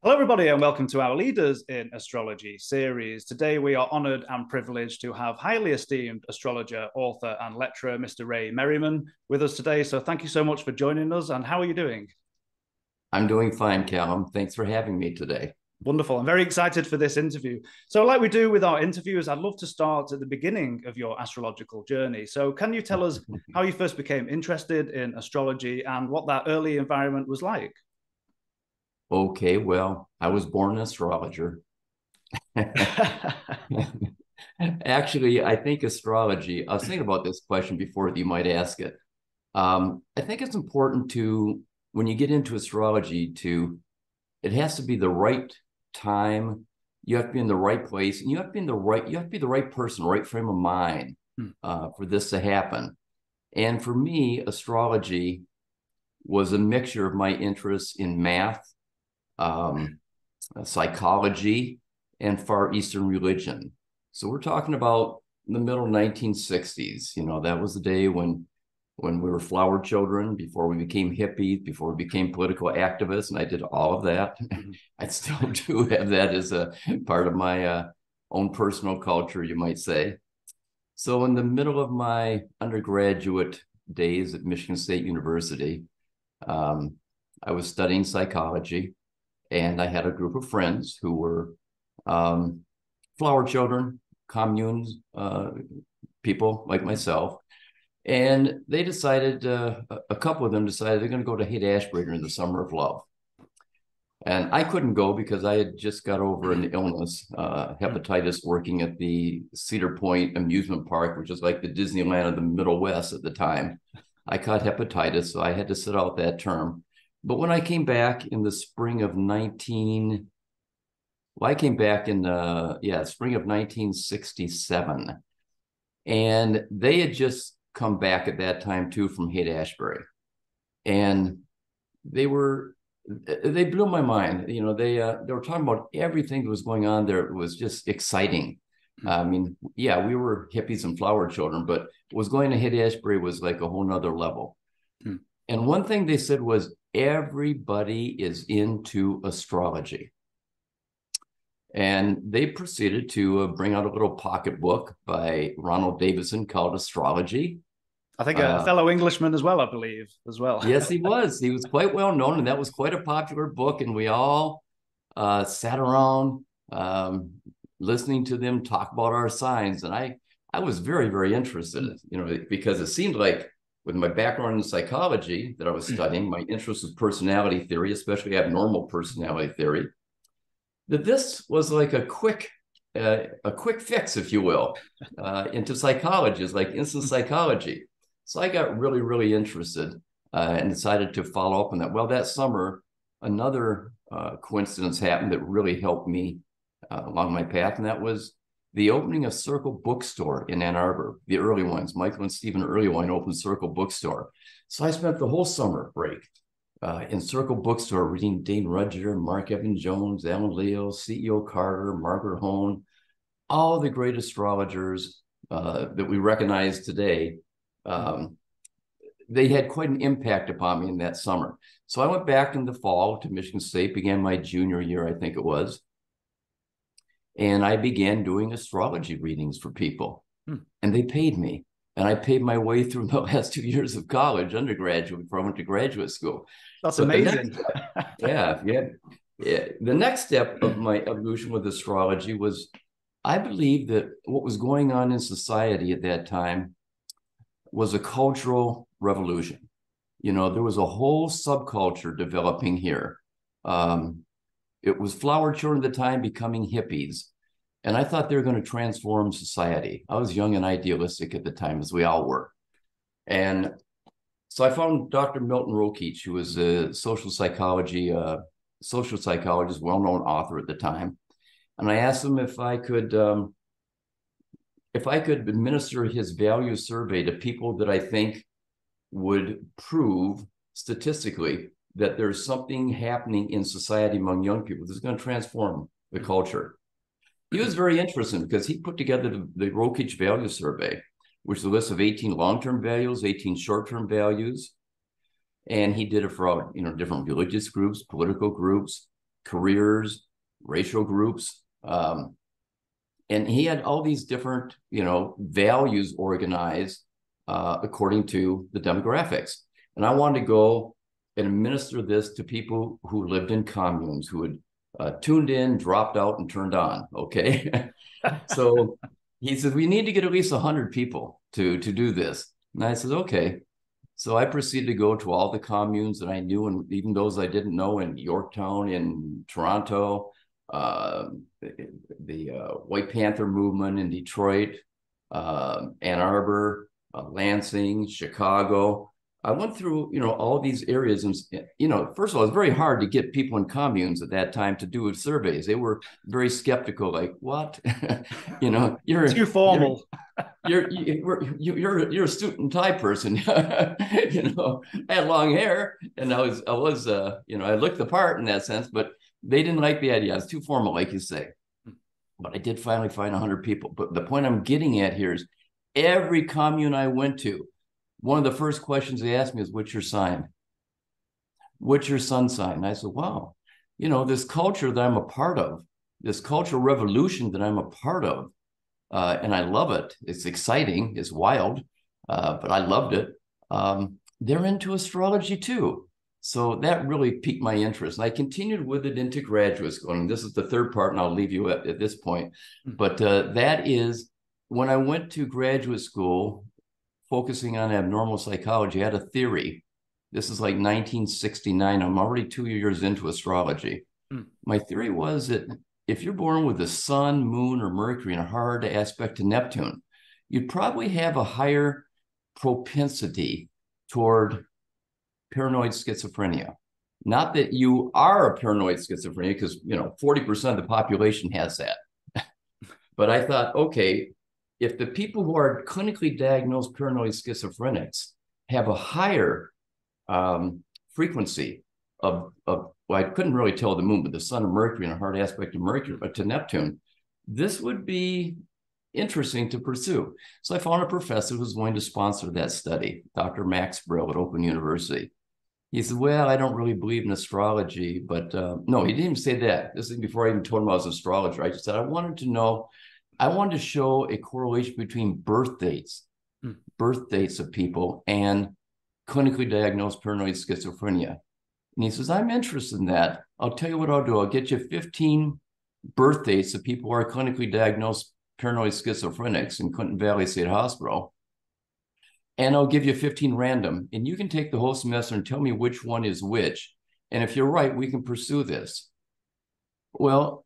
Hello, everybody, and welcome to our Leaders in Astrology series. Today, we are honored and privileged to have highly esteemed astrologer, author, and lecturer, Mr. Ray Merriman, with us today. So, thank you so much for joining us. And how are you doing? I'm doing fine, Callum. Thanks for having me today. Wonderful. I'm very excited for this interview. So, like we do with our interviews, I'd love to start at the beginning of your astrological journey. So, can you tell us how you first became interested in astrology and what that early environment was like? Okay, well, I was born an astrologer. Actually, I think astrology, I was thinking about this question before that you might ask it. I think it's important to, when you get into astrology, it has to be the right time. You have to be in the right place, and you have to be the right person, right frame of mind for this to happen. And for me, astrology was a mixture of my interests in math, um, psychology, and Far Eastern religion. So we're talking about the middle 1960s. You know, that was the day when we were flower children, before we became hippies, before we became political activists, and I did all of that. I still do have that as a part of my own personal culture, you might say. So in the middle of my undergraduate days at Michigan State University, um, I was studying psychology, and I had a group of friends who were flower children, communes, people like myself. And they decided, a couple of them decided they're going to go to Haight-Ashbury during the Summer of Love. And I couldn't go because I had just got over an illness, hepatitis, working at the Cedar Point amusement park, which is like the Disneyland of the Middle West at the time. I caught hepatitis, so I had to sit out that term. But when I came back in the spring of 19, well, I came back in spring of 1967, and they had just come back at that time too from Haight-Ashbury, and they blew my mind. You know, they were talking about everything that was going on there. It was just exciting. I mean, yeah, we were hippies and flower children, but was going to Haight-Ashbury was like a whole nother level. Hmm. And one thing they said was everybody is into astrology. And they proceeded to bring out a little pocketbook by Ronald Davidson called Astrology. I think a fellow Englishman as well, I believe, as well. Yes, he was. He was quite well known, and that was quite a popular book. And we all sat around listening to them talk about our signs. And I was very, very interested, you know, because it seemed like with my background in psychology that I was studying, my interest was personality theory, especially abnormal personality theory, that this was like a quick fix, if you will, into psychology. It's like instant psychology. So I got really, really interested and decided to follow up on that. Well, that summer, another coincidence happened that really helped me along my path, and that was the opening of Circle Bookstore in Ann Arbor, the early ones. Michael and Stephen Earlywine opened Circle Bookstore. So I spent the whole summer break in Circle Bookstore reading Dane Rudger, Mark Evan Jones, Alan Leo, C.E.O. Carter, Margaret Hone, all the great astrologers that we recognize today. They had quite an impact upon me in that summer. So I went back in the fall to Michigan State, began my junior year, I think it was. And I began doing astrology readings for people. And they paid me. And I paid my way through the last 2 years of college, undergraduate, before I went to graduate school. That's amazing. Yeah. The next step of my evolution with astrology was, I believe that what was going on in society at that time was a cultural revolution. You know, there was a whole subculture developing here. It was flower children at the time becoming hippies. And I thought they were going to transform society. I was young and idealistic at the time, as we all were. And so I found Dr. Milton Rokeach, who was a social psychologist, well-known author at the time. And I asked him if I could administer his value survey to people that I think would prove statistically that there's something happening in society among young people that's going to transform the culture. He was very interesting because he put together the Rokeach Value Survey, which is a list of 18 long-term values, 18 short-term values. And he did it for all, different religious groups, political groups. careers, racial groups. And he had all these different, values organized according to the demographics. And I wanted to go and administer this to people who lived in communes, who had tuned in, dropped out, and turned on. Okay. So he said, we need to get at least 100 people to do this. And I said, okay. So I proceeded to go to all the communes that I knew, and even those I didn't know, in Yorktown, in Toronto, the White Panther movement in Detroit, Ann Arbor, Lansing, Chicago. I went through, all these areas, and, first of all, it's very hard to get people in communes at that time to do surveys. They were very skeptical, like, what? You're too formal. You're a suit and tie person. I had long hair, and I looked the part in that sense, but they didn't like the idea. It's too formal, like you say. But I did finally find 100 people. But the point I'm getting at here is, every commune I went to, one of the first questions they asked me is, what's your sign? What's your sun sign? And I said, wow, this culture that I'm a part of, this cultural revolution that I'm a part of, and I love it. It's exciting. It's wild, but I loved it. They're into astrology too. So that really piqued my interest. And I continued with it into graduate school. And this is the third part, and I'll leave you at this point. But that is, when I went to graduate school, focusing on abnormal psychology, I had a theory. This is like 1969. I'm already 2 years into astrology. My theory was that if you're born with the sun, moon, or Mercury in a hard aspect to Neptune, you'd probably have a higher propensity toward paranoid schizophrenia. Not that you are a paranoid schizophrenia, because 40% of the population has that. But I thought, okay, if the people who are clinically diagnosed paranoid schizophrenics have a higher frequency of well, I couldn't really tell the moon, but the sun and Mercury and a hard aspect of Mercury, but to Neptune, this would be interesting to pursue. So I found a professor who was going to sponsor that study, Dr. Max Brill at Open University. He said, well, I don't really believe in astrology, but no, he didn't even say that. This is before I even told him I was an astrologer. I just said, I wanted to show a correlation between birth dates of people and clinically diagnosed paranoid schizophrenia. And he says, I'm interested in that. I'll tell you what I'll do. I'll get you 15 birth dates of people who are clinically diagnosed paranoid schizophrenics in Clinton Valley State Hospital. And I'll give you 15 random. And you can take the whole semester and tell me which one is which. And if you're right, we can pursue this. Well,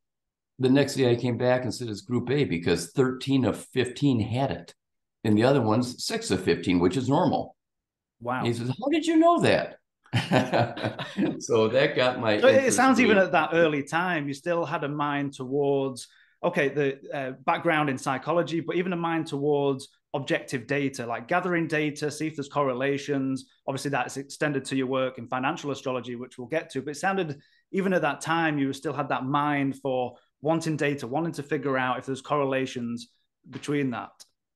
the next day I came back and said it's group A, because 13 of 15 had it. And the other one's 6 of 15, which is normal. Wow. And he says, how did you know that? So that got my so it sounds even at that early time, you still had a mind towards, okay, the background in psychology, but even a mind towards objective data, like gathering data, see if there's correlations. Obviously, that's extended to your work in financial astrology, which we'll get to. But it sounded, even at that time, you still had that mind for wanting data, wanting to figure out if there's correlations between that.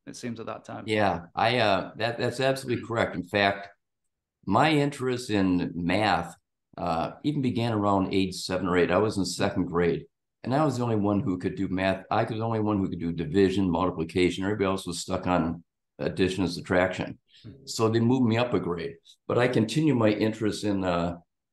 It seems at that time. Yeah, that's absolutely correct. In fact, my interest in math even began around age 7 or 8. I was in 2nd grade, and I was the only one who could do math. I was the only one who could do division, multiplication. Everybody else was stuck on addition and subtraction. So they moved me up a grade. But I continued my interest in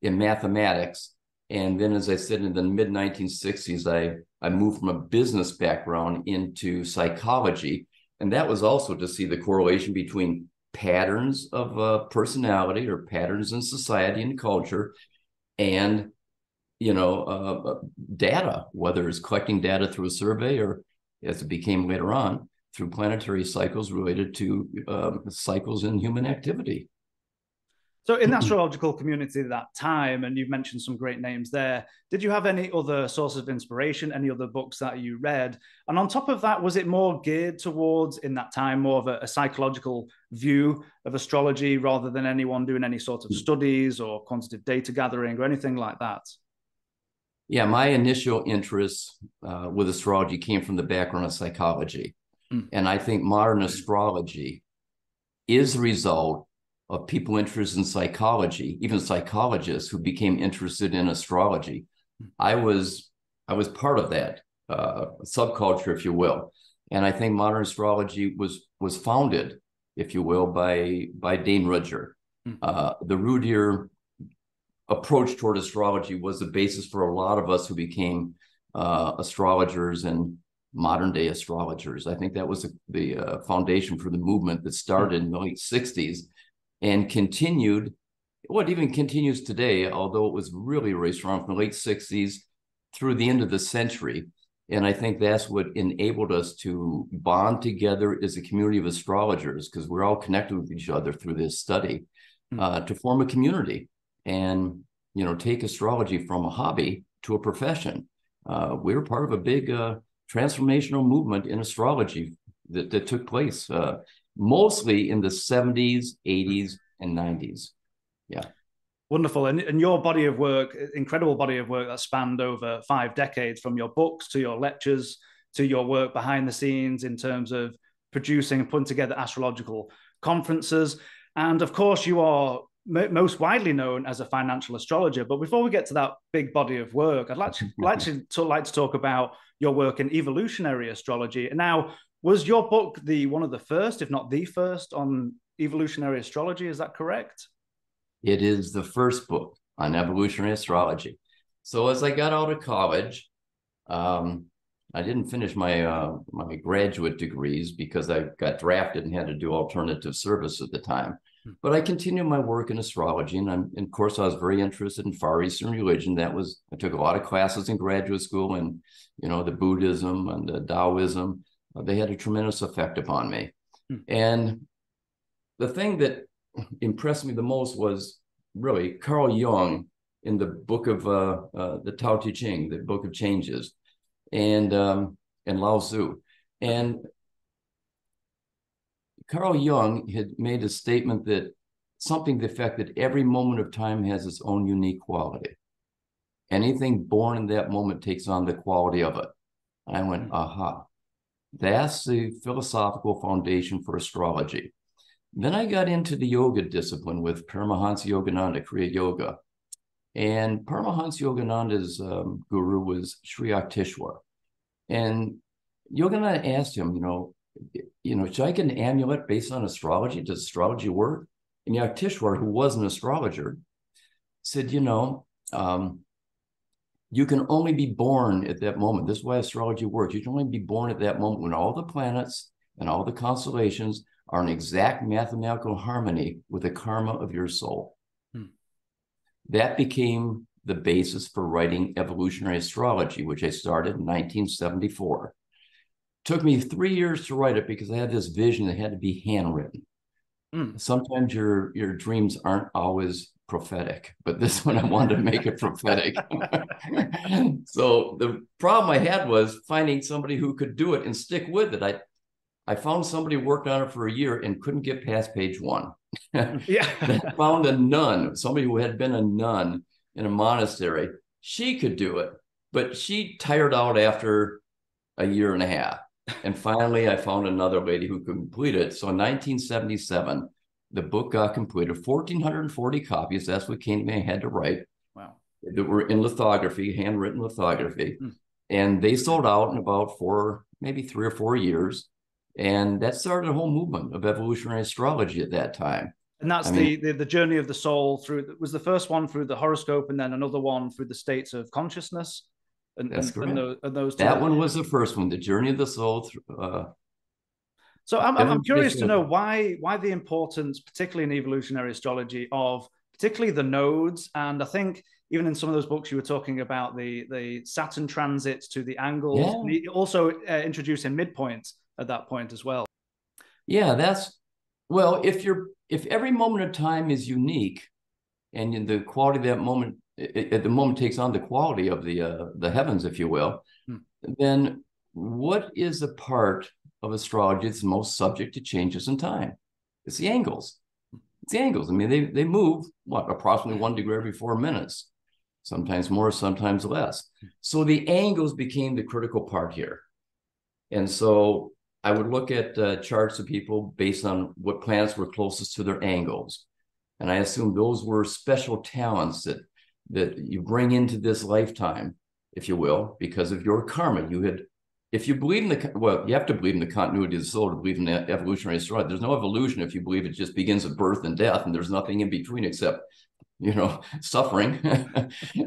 mathematics. And then, as I said, in the mid-1960s, I moved from a business background into psychology. And that was also to see the correlation between patterns of personality, or patterns in society and culture, and data, whether it's collecting data through a survey, or, as it became later on, through planetary cycles related to cycles in human activity. So in the astrological community at that time, and you've mentioned some great names there, did you have any other sources of inspiration, any other books that you read? And on top of that, was it more geared towards, in that time, more of a psychological view of astrology, rather than anyone doing any sort of studies or quantitative data gathering or anything like that? Yeah, my initial interest with astrology came from the background of psychology. And I think modern astrology is the result of people interested in psychology, even psychologists who became interested in astrology. I was part of that subculture, if you will. And I think modern astrology was founded, if you will, by Dane Rudger. The Rudier approach toward astrology was the basis for a lot of us who became astrologers and modern day astrologers. I think that was the foundation for the movement that started in the late 60s and continued, what even continues today, although it was really, really strong from the late 60s through the end of the century. And I think that's what enabled us to bond together as a community of astrologers, because we're all connected with each other through this study, to form a community and, you know, take astrology from a hobby to a profession. We were part of a big transformational movement in astrology that took place mostly in the 70s, 80s, and 90s. Yeah. Wonderful. And your body of work, incredible body of work that spanned over 5 decades, from your books to your lectures to your work behind the scenes in terms of producing and putting together astrological conferences. And of course, you are most widely known as a financial astrologer. But before we get to that big body of work, I'd like to talk about your work in evolutionary astrology. And now, was your book one of the first, if not the first, on evolutionary astrology? Is that correct? It is the first book on evolutionary astrology. So as I got out of college, I didn't finish my my graduate degrees because I got drafted and had to do alternative service at the time. But I continued my work in astrology, and of course I was very interested in Far Eastern religion. I took a lot of classes in graduate school, and you know, the Buddhism and the Taoism, they had a tremendous effect upon me. And the thing that impressed me the most was really Carl Jung in the book of the Tao Te Ching, the Book of Changes, and Lao Tzu. And Carl Jung had made a statement that something to the effect that every moment of time has its own unique quality. Anything born in that moment takes on the quality of it. I went, aha, that's the philosophical foundation for astrology. Then I got into the yoga discipline with Paramahansa Yogananda, Kriya Yoga. And Paramahansa Yogananda's guru was Sri Yukteswar. And Yogananda asked him, should I get an amulet based on astrology? Does astrology work? And Yukteswar, who was an astrologer, said, you can only be born at that moment. This is why astrology works. You can only be born at that moment when all the planets and all the constellations are in exact mathematical harmony with the karma of your soul. That became the basis for writing Evolutionary Astrology, which I started in 1974. Took me 3 years to write it because I had this vision that had to be handwritten. Sometimes your dreams aren't always prophetic, but this one I wanted to make it prophetic. So the problem I had was finding somebody who could do it and stick with it. I found somebody who worked on it for a year and couldn't get past page 1. I found a nun, somebody who had been a nun in a monastery. She could do it, but she tired out after a year and a half. And finally, I found another lady who could complete it. So in 1977, the book got completed, 1,440 copies. That's what came to me. I had to write. Wow. That were in lithography, handwritten lithography. And they sold out in about maybe 3 or 4 years. And that started a whole movement of evolutionary astrology at that time. And that's the journey of the soul through, was the first one through the horoscope and then another one through the states of consciousness. That's correct. That one was the first one, the journey of the soul. So I'm curious to know why the importance, particularly in evolutionary astrology, of particularly the nodes. And I think even in some of those books you were talking about the Saturn transits to the angles, and also introducing midpoints at that point as well. Yeah, if every moment of time is unique, and the quality of that moment at the moment takes on the quality of the heavens, if you will, then what is the part of astrology that's most subject to changes in time? It's the angles. It's the angles. I mean, they move approximately 1 degree every 4 minutes, sometimes more, sometimes less. So the angles became the critical part here. And so I would look at charts of people based on what planets were closest to their angles. And I assumed those were special talents that that you bring into this lifetime, if you will, because of your karma. You had, if you believe in the, well, you have to believe in the continuity of the soul to believe in the evolutionary astrology. There's no evolution if you believe it just begins at birth and death, and there's nothing in between except, you know, suffering.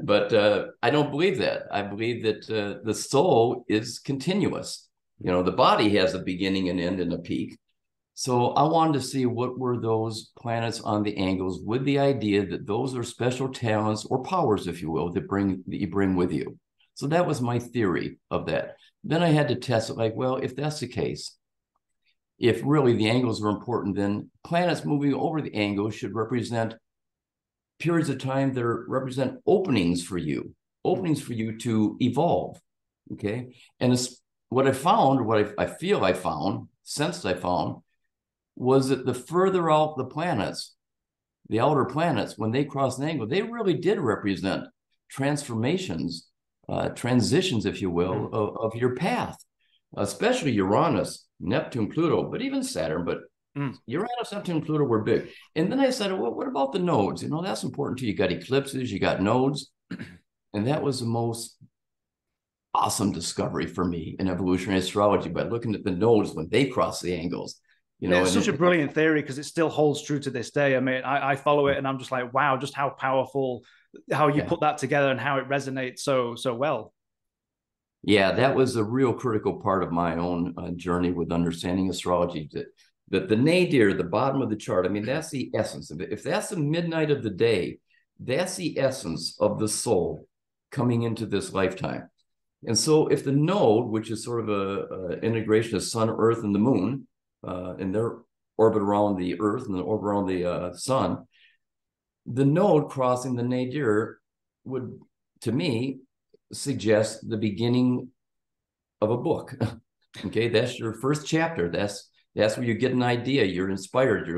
But I don't believe that. I believe that the soul is continuous. You know, the body has a beginning and end and a peak. So I wanted to see what were those planets on the angles, with the idea that those are special talents or powers, if you will, that you bring with you. So that was my theory of that. Then I had to test it, like, well, if that's the case, if really the angles are important, then planets moving over the angles should represent periods of time that represent openings for you to evolve. Okay. And what I found, what I feel I found, sensed I found, was that the further out the planets, the outer planets, when they cross an angle, they really did represent transformations, transitions, if you will, of your path, especially Uranus, Neptune, Pluto, but even Saturn. But Uranus, Neptune, Pluto were big. And then I said, well, what about the nodes? You know, that's important too. You got eclipses, you got nodes. And that was the most awesome discovery for me in evolutionary astrology, by looking at the nodes when they cross the angles. You know, it's such a brilliant theory because it still holds true to this day. I mean, I follow it and I'm just like, wow, just how powerful, how you put that together and how it resonates so well. Yeah, that was a real critical part of my own journey with understanding astrology. That the nadir, the bottom of the chart, I mean, that's the essence of it. If that's the midnight of the day, that's the essence of the soul coming into this lifetime. And so if the node, which is sort of a integration of sun, earth, and the moon, in their orbit around the earth and the orbit around the sun, the node crossing the nadir would, to me, suggest the beginning of a book. Okay, that's your first chapter. That's where you get an idea. You're inspired.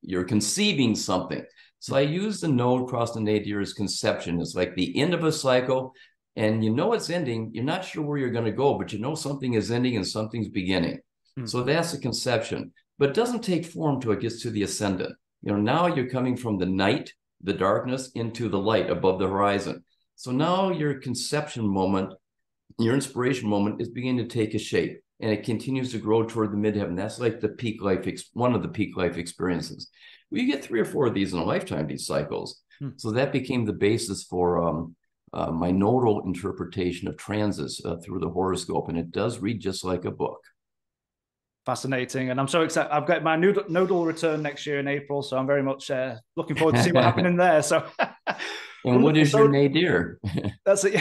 You're conceiving something. So I use the node cross the nadir as conception. It's like the end of a cycle, and you know it's ending. You're not sure where you're going to go, but you know something is ending and something's beginning. So that's a conception, but it doesn't take form till it gets to the ascendant. You know, now you're coming from the night, the darkness, into the light above the horizon. So now your conception moment, your inspiration moment is beginning to take a shape, and it continues to grow toward the midheaven. That's like the peak life, one of the peak life experiences. Well, you get 3 or 4 of these in a lifetime, these cycles. So that became the basis for my nodal interpretation of transits through the horoscope, and it does read just like a book. Fascinating. And I'm so excited. I've got my nodal return next year in April. So I'm very much looking forward to see what happened in there. So, and what is your nadir? That's it.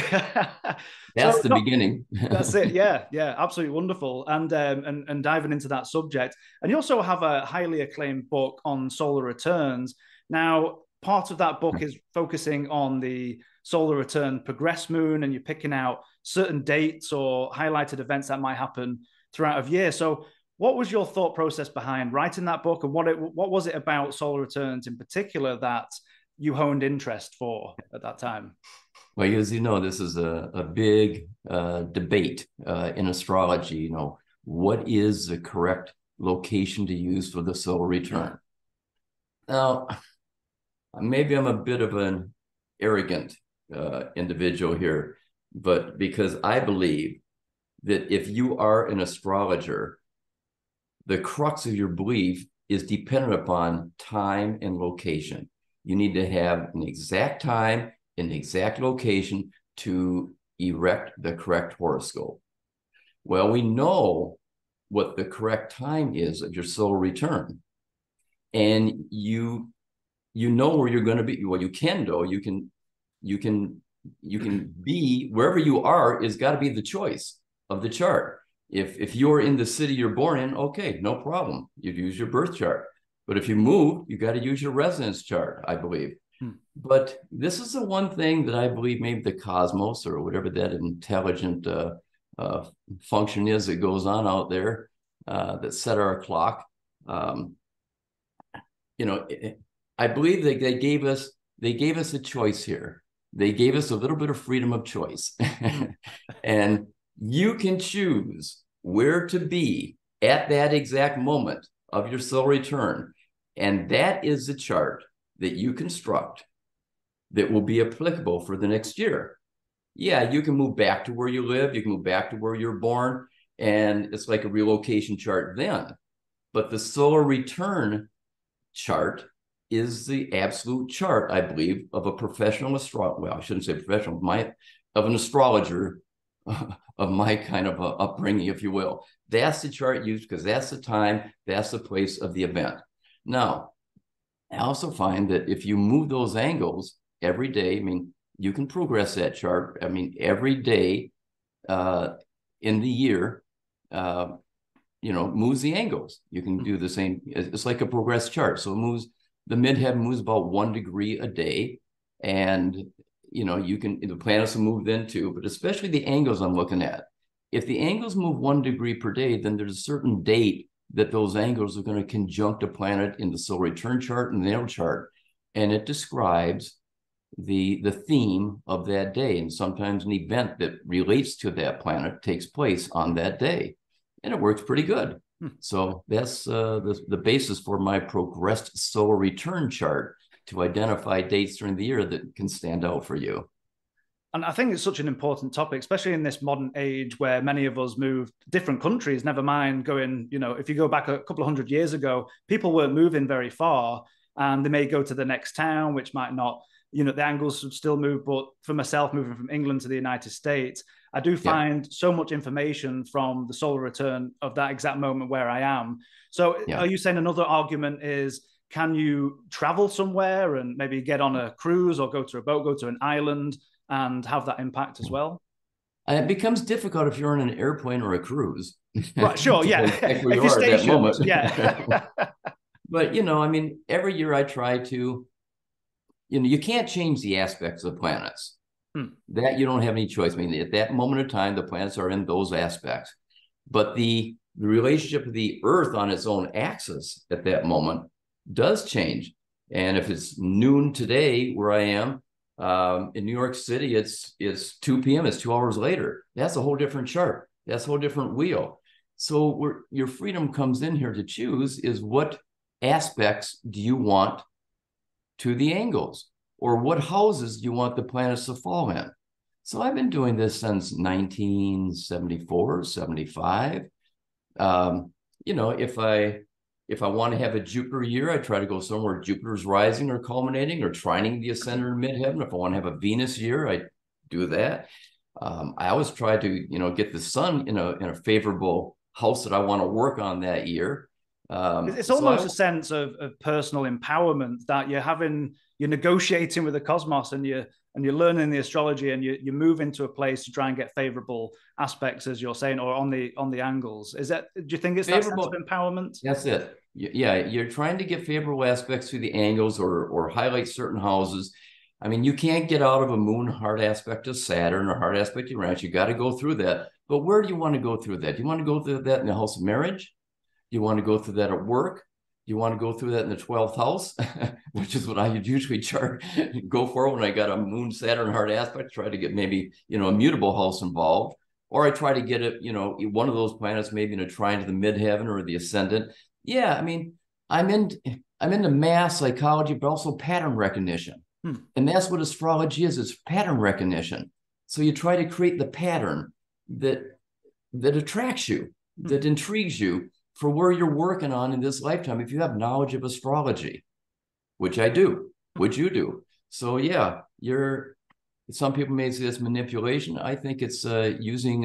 That's the beginning. That's it. Yeah. Yeah. Absolutely wonderful. And diving into that subject. And you also have a highly acclaimed book on solar returns. Now, part of that book is focusing on the solar return progress moon, and you're picking out certain dates or highlighted events that might happen throughout a year. So what was your thought process behind writing that book, and what was it about solar returns in particular that you honed interest for at that time? Well, as you know, this is a big debate in astrology. You know, what is the correct location to use for the solar return? Now, maybe I'm a bit of an arrogant individual here, but because I believe that if you are an astrologer, the crux of your belief is dependent upon time and location. You need to have an exact time, an exact location to erect the correct horoscope. Well, we know what the correct time is of your solar return. And you know where you're going to be. Well, you can go. You can be wherever you are is got to be the choice of the chart. If you're in the city you're born in, okay, no problem. You'd use your birth chart. But if you move, you got to use your residence chart, I believe. But this is the one thing that I believe maybe the cosmos, or whatever that intelligent function is that goes on out there that set our clock. You know, I believe that they gave us a choice here. They gave us a little bit of freedom of choice. And you can choose where to be at that exact moment of your solar return. And that is the chart that you construct that will be applicable for the next year. Yeah, you can move back to where you live, you can move back to where you're born, and it's like a relocation chart then. But the solar return chart is the absolute chart, I believe, of a professional astrologer. Well, I shouldn't say professional, of an astrologer of my kind of upbringing, if you will. That's the chart used because that's the time, that's the place of the event. Now, I also find that if you move those angles every day, I mean, you can progress that chart. I mean, every day in the year, moves the angles. You can do the same. It's like a progress chart. So it moves, the midheaven moves about 1 degree a day. And, the planets will move then too, but especially the angles I'm looking at. If the angles move 1 degree per day, then there's a certain date that those angles are going to conjunct a planet in the solar return chart and the natal chart. And it describes the theme of that day. And sometimes an event that relates to that planet takes place on that day. And it works pretty good. So that's the basis for my progressed solar return chart to identify dates during the year that can stand out for you. And I think it's such an important topic, especially in this modern age where many of us move different countries, never mind going, if you go back a couple of 100 years ago, people weren't moving very far and they may go to the next town, which might not, the angles would still move. But for myself, moving from England to the United States, I do find so much information from the solar return of that exact moment where I am. So are you saying another argument is, can you travel somewhere and maybe get on a cruise or go to a boat, go to an island and have that impact as well? It becomes difficult if you're on an airplane or a cruise. Right, sure, yeah. If you're stationed, yeah. But, every year I try to, you can't change the aspects of planets. That you don't have any choice. I mean, at that moment of time, the planets are in those aspects. But the relationship of the Earth on its own axis at that moment does change. And if it's noon today where I am, in New York City, it's 2 p.m. It's 2 hours later. That's a whole different chart. That's a whole different wheel. So where your freedom comes in here to choose is what aspects do you want to the angles, or what houses do you want the planets to fall in? So I've been doing this since 1974, 75. If I want to have a Jupiter year, I try to go somewhere Jupiter's rising or culminating or trining the ascendant or midheaven. If I want to have a Venus year, I do that. I always try to, get the sun in a favorable house that I want to work on that year. It's almost a sense of personal empowerment that you're negotiating with the cosmos and you're learning the astrology and you move into a place to try and get favorable aspects, as you're saying, or on the angles. Do you think it's favorable, that sense of empowerment? That's it. Yeah, you're trying to get favorable aspects through the angles or highlight certain houses. I mean, you can't get out of a moon hard aspect to Saturn or hard aspect to Uranus. You got to go through that. But where do you want to go through that? Do you want to go through that in the house of marriage? Do you want to go through that at work? Do you want to go through that in the 12th house, which is what I usually go for when I got a moon Saturn hard aspect, try to get maybe, a mutable house involved, or I try to get it, one of those planets maybe in a trine to the midheaven or the ascendant. Yeah, I mean, I'm into math, psychology, but also pattern recognition. And that's what astrology is. It's pattern recognition. So you try to create the pattern that attracts you, that intrigues you for where you're working on in this lifetime. If you have knowledge of astrology, which I do, which you do. So yeah, some people may say it's manipulation. I think it's using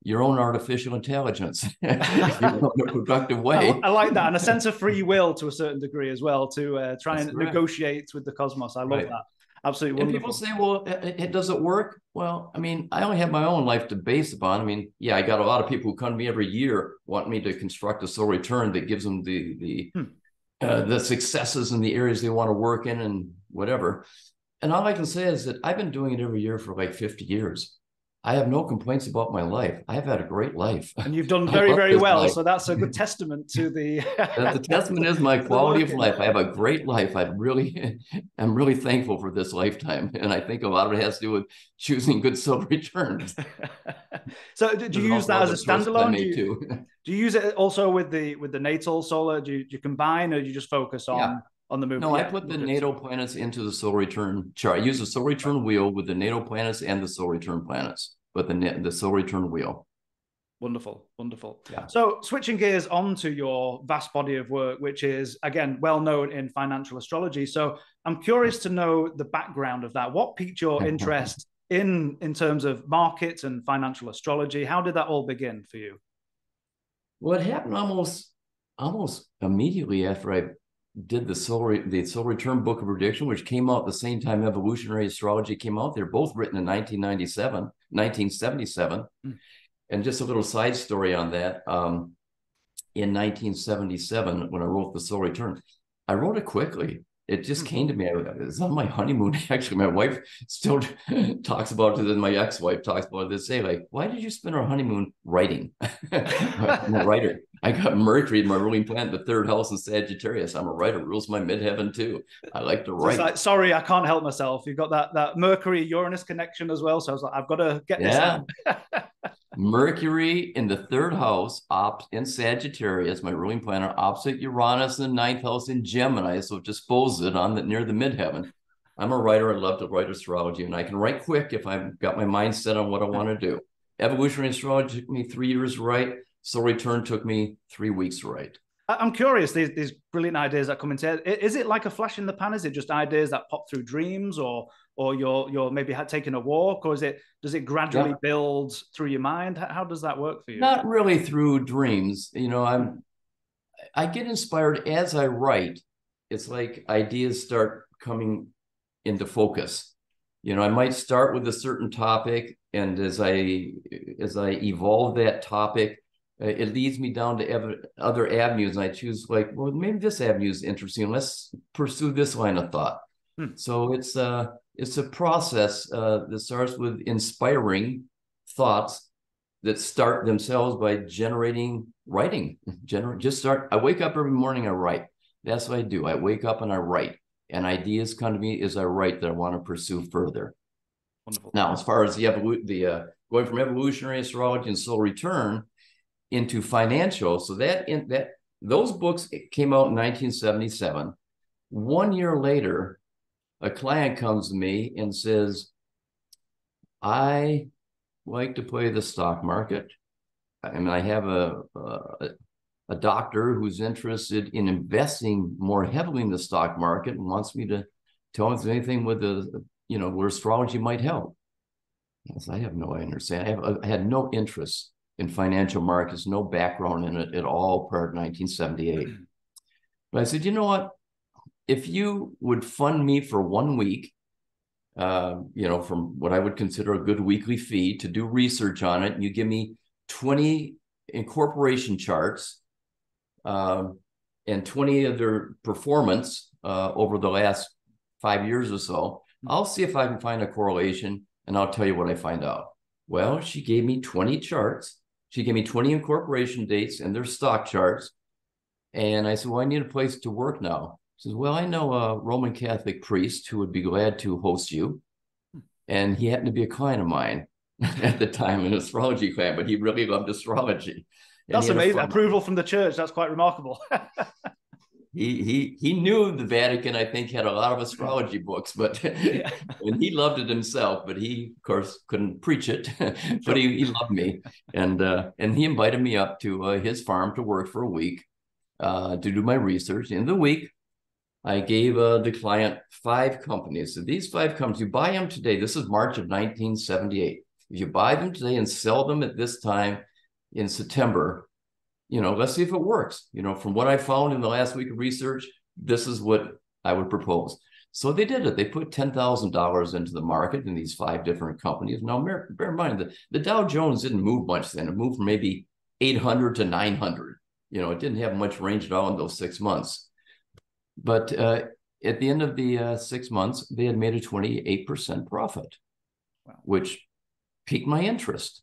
your own artificial intelligence in a productive way. I like that. And a sense of free will to a certain degree as well, to try and negotiate with the cosmos. I love that. Absolutely wonderful. And people say, well, it doesn't work. Well, I mean, I only have my own life to base upon. I mean, yeah, I got a lot of people who come to me every year want me to construct a solar return that gives them the successes in the areas they want to work in and whatever. And all I can say is that I've been doing it every year for like 50 years. I have no complaints about my life. I've had a great life. And you've done very, very well. Life. So that's a good testament to the... The testament is my quality of life. I have a great life. I'm really thankful for this lifetime. And I think a lot of it has to do with choosing good solar returns. So do you use that as a standalone? Do you use it also with the natal solar? Do you combine, or do you just focus on on the move. No, I Yeah, put the natal planets into the solar return chart. I use the solar return wheel with the natal planets and the solar return planets, but the solar return wheel. Wonderful, wonderful. Yeah. So switching gears onto your vast body of work, which is, again, well known in financial astrology. So I'm curious to know the background of that. What piqued your interest in terms of markets and financial astrology? How did that all begin for you? Well, it happened almost immediately after I did the solar return book of prediction, which came out the same time Evolutionary Astrology came out. They're both written in 1977. And just a little side story on that. In 1977, when I wrote the solar return, I wrote it quickly. It just came to me. It was on my honeymoon. Actually, my wife still talks about it, and my ex-wife talks about it. They say, like, why did you spend our honeymoon writing? I'm a writer. I got Mercury in my ruling planet, the third house in Sagittarius. I'm a writer, rules my midheaven too. I like to write. Like, sorry, I can't help myself. You've got that Mercury-Uranus connection as well. So I was like, I've got to get this out. Mercury in the third house in Sagittarius, my ruling planet, opposite Uranus in the ninth house in Gemini, so it disposes it near the midheaven. I'm a writer. I love to write astrology, and I can write quick if I've got my mind set on what I want to do. Evolutionary astrology took me 3 years to write. Solar return took me 3 weeks to write. I'm curious, these brilliant ideas that come into it. Is it like a flash in the pan? Is it just ideas that pop through dreams, or you're maybe taking a walk, or does it gradually build through your mind? How does that work for you? Not really through dreams. You know, I get inspired as I write. It's like ideas start coming into focus. You know, I might start with a certain topic, and as I evolve that topic, it leads me down to other avenues, and I choose, like, well, maybe this avenue is interesting. Let's pursue this line of thought. So it's a process that starts with inspiring thoughts that start themselves by generating writing. I wake up every morning, I write. That's what I do. I wake up and I write, and ideas come to me as I write that I want to pursue further. Wonderful. Now, as far as going from evolutionary astrology and solar return into financial, so those books came out in 1977. 1 year later, a client comes to me and says, I like to play the stock market. I mean, I have a doctor who's interested in investing more heavily in the stock market and wants me to tell him if there's anything with where astrology might help. Yes, I have no understanding. I had no interest in financial markets, no background in it at all prior to 1978. But I said, you know what? If you would fund me for 1 week, from what I would consider a good weekly fee to do research on it, and you give me 20 incorporation charts and 20 of their performance over the last 5 years or so, I'll see if I can find a correlation, and I'll tell you what I find out. Well, she gave me 20 charts. She gave me 20 incorporation dates and their stock charts. And I said, well, I need a place to work now. She says, well, I know a Roman Catholic priest who would be glad to host you. And he happened to be a client of mine at the time, an astrology client, but he really loved astrology. That's amazing. Approval from the church. That's quite remarkable. He knew the Vatican, I think, had a lot of astrology books, but and he loved it himself, but he, of course, couldn't preach it. But he loved me, and he invited me up to his farm to work for a week to do my research. In the week, I gave the client 5 companies. So these 5 companies, you buy them today. This is March of 1978. If you buy them today and sell them at this time in September, let's see if it works. From what I found in the last week of research, this is what I would propose. So they did it. They put $10,000 into the market in these 5 different companies. Now, bear in mind that the Dow Jones didn't move much then. It moved from maybe 800 to 900. It didn't have much range at all in those 6 months. But at the end of the 6 months, they had made a 28% profit, which piqued my interest.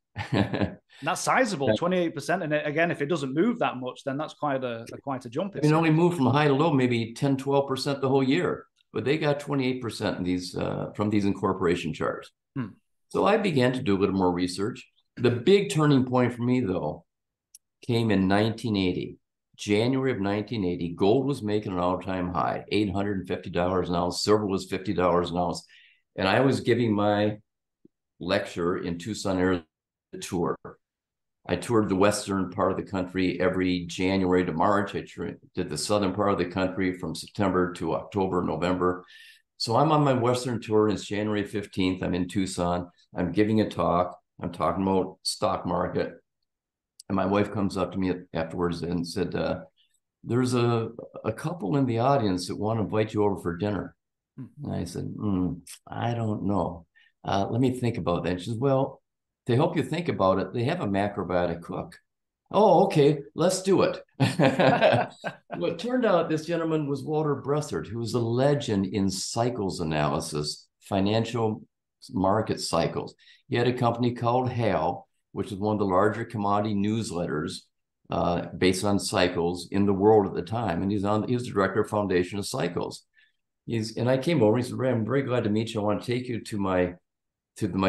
That's sizable, 28%. And again, if it doesn't move that much, then that's quite a jump. It only moved from high to low, maybe 10, 12% the whole year. But they got 28% in these from these incorporation charts. So I began to do a little more research. The big turning point for me, though, came in 1980. January of 1980, gold was making an all-time high, $850 an ounce. Silver was $50 an ounce. And I was giving my lecture in Tucson, Arizona, tour. I toured the western part of the country every January to March. I did the southern part of the country from September to October, November. So I'm on my western tour, and it's January 15th. I'm in Tucson. I'm giving a talk. I'm talking about stock market. And my wife comes up to me afterwards and said, there's a couple in the audience that want to invite you over for dinner. And I said, I don't know. Let me think about that. And she says, well, to help you think about it, they have a macrobiotic cook. Oh, okay, let's do it. Well, it turned out this gentleman was Walter Bressert, who was a legend in cycles analysis, financial market cycles. He had a company called HAL, which is one of the larger commodity newsletters based on cycles in the world at the time. And he was the director of Foundation of Cycles. And I came over and he said, Ray, I'm very glad to meet you. I want to take you to my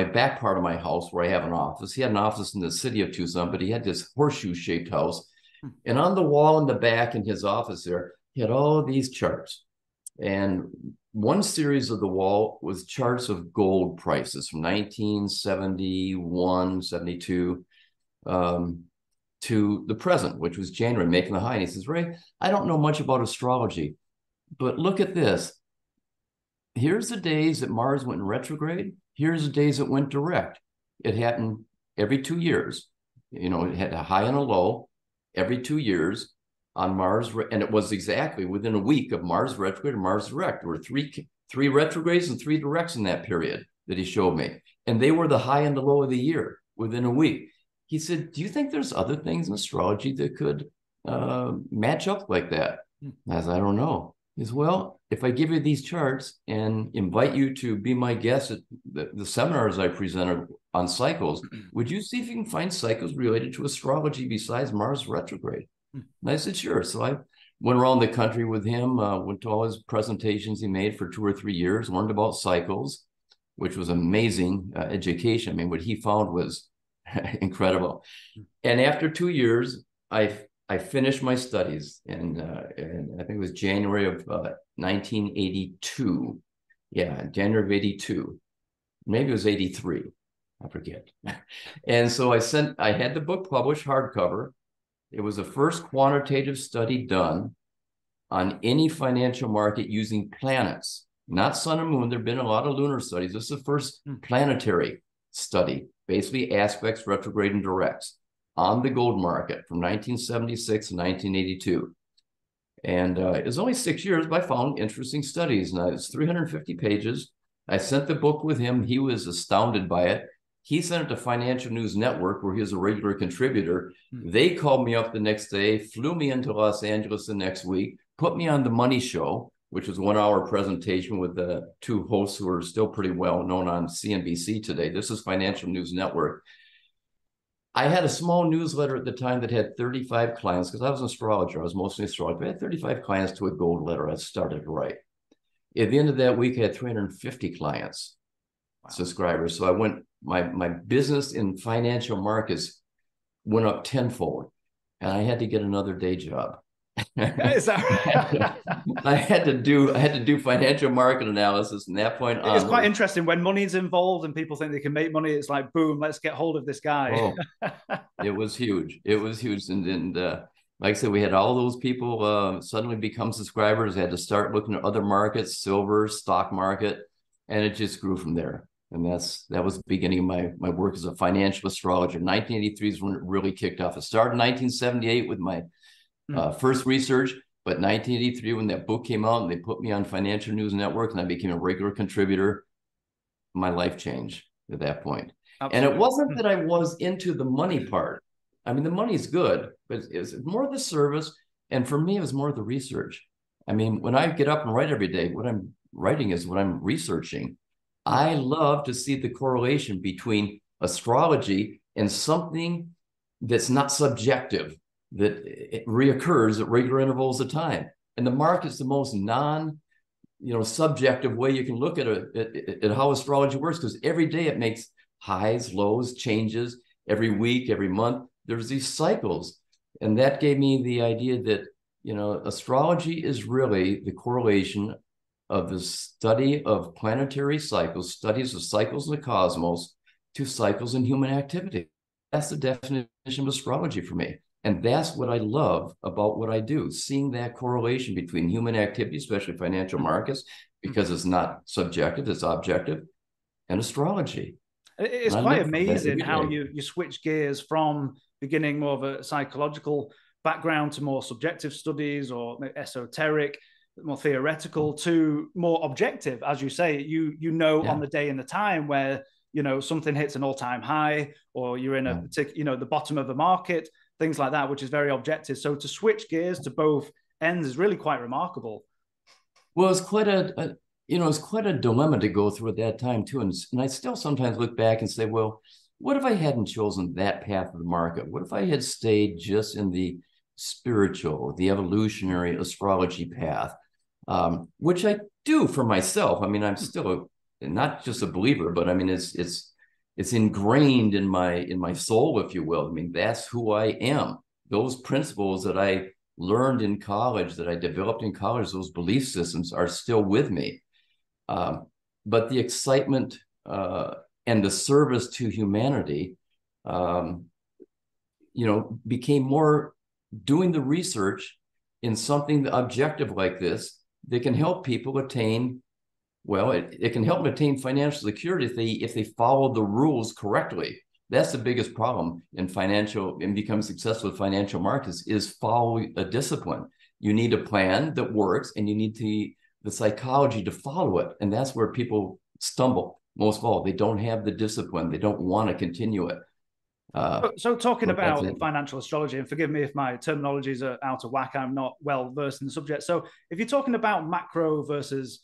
back part of my house where I have an office. He had an office in the city of Tucson, but he had this horseshoe-shaped house. And on the wall in the back in his office there, he had all these charts. And one series of the wall was charts of gold prices from 1971, 72 to the present, which was January, making the high. And he says, Ray, I don't know much about astrology, but look at this. Here's the days that Mars went in retrograde. Here's the days it went direct. It happened every 2 years. You know, it had a high and a low every 2 years on Mars. And it was exactly within a week of Mars retrograde and Mars direct. There were three retrogrades and 3 directs in that period that he showed me. And they were the high and the low of the year within a week. He said, do you think there's other things in astrology that could match up like that? I said, I don't know. He said, well, if I give you these charts and invite you to be my guest at the seminars I presented on cycles, would you see if you can find cycles related to astrology besides Mars retrograde? And I said, sure. So I went around the country with him, went to all his presentations he made for 2 or 3 years, learned about cycles, which was amazing education. I mean, what he found was incredible. And after 2 years, I finished my studies, and I think it was January of 1982. Yeah, January of 82. Maybe it was 83. I forget. And so I had the book published hardcover. It was the first quantitative study done on any financial market using planets, not sun and moon. There have been a lot of lunar studies. This is the first planetary study, basically aspects, retrograde, and directs on the gold market from 1976 to 1982. And it was only 6 years, but I found interesting studies. And it's 350 pages. I sent the book with him. He was astounded by it. He sent it to Financial News Network, where he was a regular contributor. They called me up the next day, flew me into Los Angeles the next week, put me on the Money Show, which was a 1-hour presentation with the 2 hosts who are still pretty well known on CNBC today. This is Financial News Network. I had a small newsletter at the time that had 35 clients, because I was an astrologer. I was mostly an astrologer. I had 35 clients to a gold letter. I started right. At the end of that week, I had 350 clients, subscribers. So I went, my business in financial markets went up tenfold, and I had to get another day job. Is that right? I had to do financial market analysis, and that point on. It's quite interesting when money's involved and people think they can make money. It's like, boom, let's get hold of this guy. Oh, it was huge. It was huge. And like I said, we had all those people suddenly become subscribers. I had to start looking at other markets, silver, stock market, and it just grew from there. And that was the beginning of my work as a financial astrologer. 1983 is when it really kicked off. It started in 1978 with my first research, but 1983, when that book came out and they put me on Financial News Network and I became a regular contributor, my life changed at that point. Absolutely. And it wasn't that I was into the money part. I mean, the money's good, but it's more the service. And for me, it was more the research. I mean, when I get up and write every day, what I'm writing is what I'm researching. I love to see the correlation between astrology and something that's not subjective, that it reoccurs at regular intervals of time. And the market's the most subjective way you can look at how astrology works, because every day it makes highs, lows, changes every week, every month. There's these cycles. And that gave me the idea that, you know, astrology is really the correlation of the study of planetary cycles, studies of cycles in the cosmos, to cycles in human activity. That's the definition of astrology for me. And that's what I love about what I do, seeing that correlation between human activity, especially financial markets, because it's not subjective, it's objective, and astrology. It's And I quite live for that amazing every how day. you switch gears from beginning more of a psychological background to more subjective studies or esoteric, more theoretical to more objective. As you say, you know on the day and the time where something hits an all-time high, or you're in a particular, the bottom of the market, things like that, which is very objective. So to switch gears to both ends is really quite remarkable. Well, it's quite it's quite a dilemma to go through at that time too. And I still sometimes look back and say, well, what if I hadn't chosen that path of the market? What if I had stayed just in the spiritual, the evolutionary astrology path, which I do for myself. I mean, I'm still not just a believer, but I mean, it's ingrained in my soul, if you will. I mean, that's who I am. Those principles that I learned in college, that I developed in college, those belief systems are still with me. But the excitement and the service to humanity, became more doing the research in something objective like this that can help people attain, well, it can help them attain financial security if they follow the rules correctly. That's the biggest problem in becoming successful with financial markets, is follow a discipline. You need a plan that works, and you need the psychology to follow it. And that's where people stumble most of all. They don't have the discipline. They don't want to continue it. So talking about financial astrology, and forgive me if my terminologies are out of whack, I'm not well versed in the subject. So if you're talking about macro versus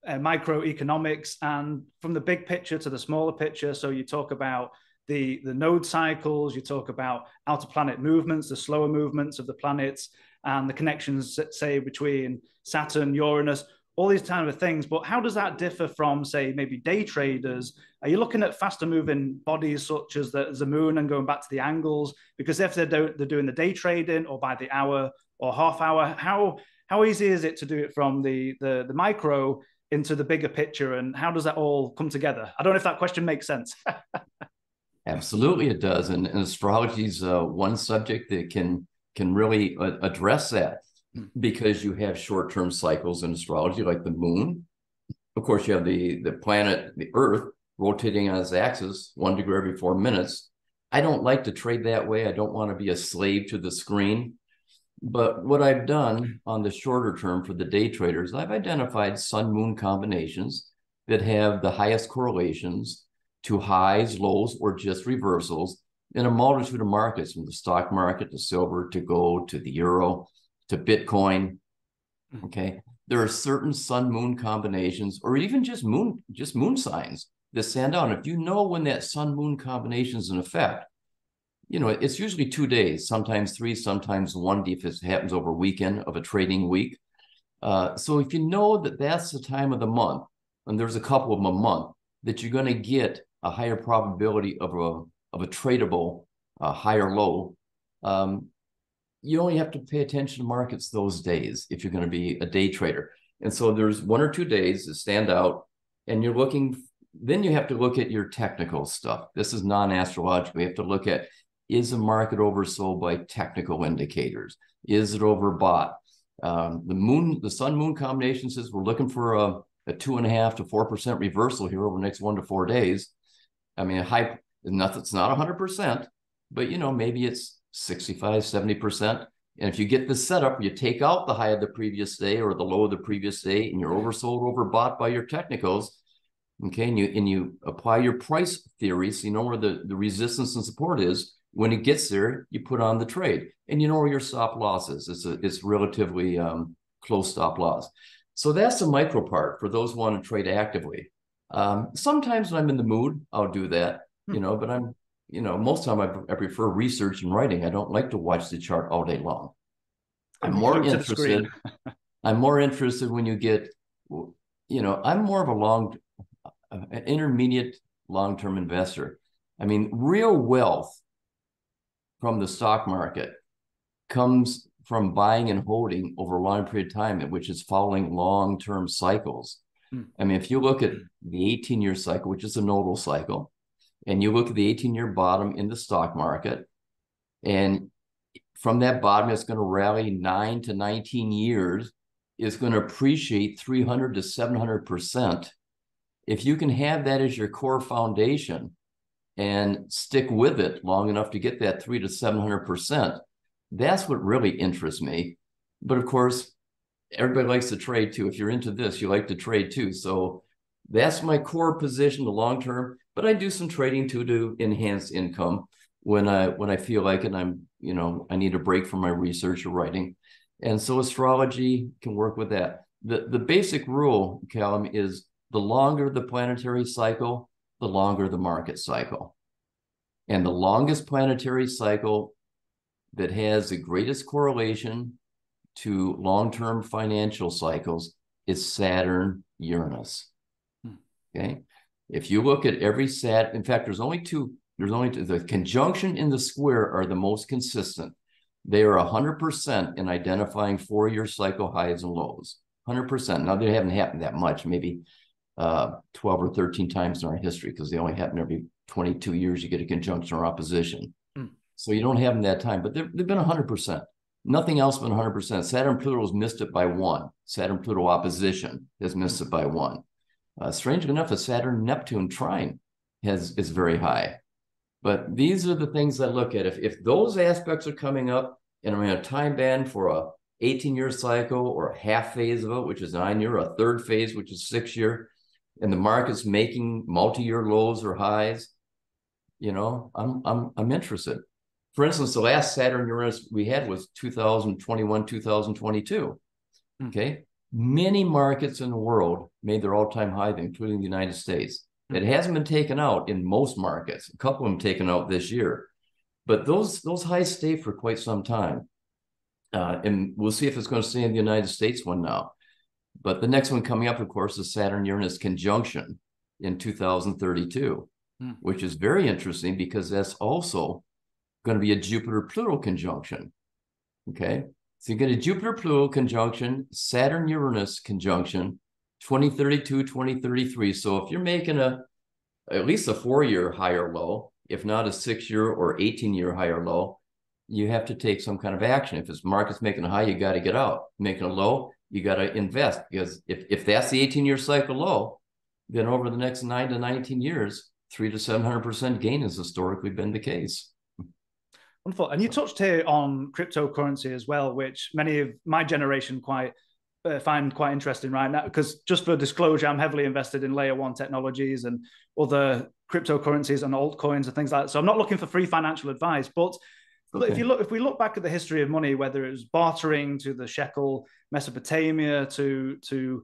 microeconomics, and from the big picture to the smaller picture, so you talk about the node cycles, you talk about outer planet movements, the slower movements of the planets, and the connections, say, between Saturn, Uranus, all these kind of things. But how does that differ from, say, maybe day traders? Are you looking at faster moving bodies such as the moon and going back to the angles? Because if they're doing the day trading or by the hour or half hour, how easy is it to do it from the micro into the bigger picture, and how does that all come together? I don't know if that question makes sense. Absolutely, it does. And astrology is one subject that can really address that, because you have short-term cycles in astrology, like the moon. Of course, you have the planet, the Earth, rotating on its axis 1 degree every 4 minutes. I don't like to trade that way. I don't want to be a slave to the screen. But what I've done on the shorter term for the day traders, I've identified sun-moon combinations that have the highest correlations to highs, lows, or just reversals in a multitude of markets, from the stock market to silver to gold to the euro to Bitcoin. Okay, there are certain sun-moon combinations, or even just moon signs, that stand out. And if you know when that sun-moon combination is in effect, it's usually 2 days, sometimes 3, sometimes 1 if it happens over a weekend of a trading week. So if you know that that's the time of the month, and there's a couple of them a month, that you're going to get a higher probability of a tradable higher low, you only have to pay attention to markets those days if you're going to be a day trader. And so there's 1 or 2 days that stand out, and then you have to look at your technical stuff. This is non-astrological. You have to look at, is the market oversold by technical indicators? Is it overbought? The sun-moon combination says we're looking for a 2.5% to 4% reversal here over the next 1 to 4 days. I mean, it's not 100%, but maybe it's 65, 70%. And if you get this setup, you take out the high of the previous day or the low of the previous day, and you're oversold, overbought by your technicals. Okay, and you apply your price theory, so you know where the resistance and support is. When it gets there, you put on the trade, and you know where your stop loss is. It's relatively close stop loss. So that's the micro part for those who want to trade actively. Sometimes when I'm in the mood, I'll do that, but most of the time I prefer research and writing. I don't like to watch the chart all day long. I'm more interested when you get, I'm more of an intermediate long-term investor. I mean, real wealth from the stock market comes from buying and holding over a long period of time, which is following long-term cycles. I mean, if you look at the 18-year cycle, which is a nodal cycle, and you look at the 18-year bottom in the stock market, and from that bottom, it's going to rally 9 to 19 years, is going to appreciate 300 to 700%. If you can have that as your core foundation and stick with it long enough to get that 300 to 700%, that's what really interests me. But of course, everybody likes to trade too. If you're into this, you like to trade too. So that's my core position, the long term. But I do some trading too to enhance income when I feel like it. And I need a break from my research or writing. And so astrology can work with that. The basic rule, Callum, is the longer the planetary cycle, the longer the market cycle. And the longest planetary cycle that has the greatest correlation to long-term financial cycles is Saturn-Uranus. Okay. If you look at every in fact, there's only two. The conjunction and the square are the most consistent. They are 100% in identifying 4-year cycle highs and lows. 100%. Now, they haven't happened that much, maybe 12 or 13 times in our history, because they only happen every 22 years. You get a conjunction or opposition. So you don't have them that time, but they've been 100%. Nothing else been 100%. Saturn-Pluto has missed it by 1. Saturn-Pluto opposition has missed it by 1. Strangely enough, a Saturn-Neptune trine is very high. But these are the things I look at. If those aspects are coming up, and I'm in a time band for a 18-year cycle or a half phase of it, which is 9-year, a third phase, which is 6-year, and the market's making multi-year lows or highs, I'm interested. For instance, the last Saturn-Uranus we had was 2021, 2022. Okay. Many markets in the world made their all-time high, including the United States. It hasn't been taken out in most markets. A couple of them taken out this year. But those highs stay for quite some time. And we'll see if it's going to stay in the United States one now. But the next one coming up, of course, is Saturn-Uranus conjunction in 2032, which is very interesting because that's also going to be a Jupiter-Pluto conjunction. Okay. So you get a Jupiter-Pluto conjunction, Saturn-Uranus conjunction, 2032, 2033. So if you're making at least a 4-year higher low, if not a 6-year or 18-year higher low, you have to take some kind of action. If this market's making a high, you got to get out. Making a low, you got to invest, because if that's the 18-year cycle low, then over the next 9 to 19 years, 300 to 700% gain has historically been the case. Wonderful. And you touched here on cryptocurrency as well, which many of my generation find quite interesting right now, because just for disclosure, I'm heavily invested in layer 1 technologies and other cryptocurrencies and altcoins and things like that. So I'm not looking for free financial advice, but okay. If we look back at the history of money, whether it was bartering to the shekel, Mesopotamia, to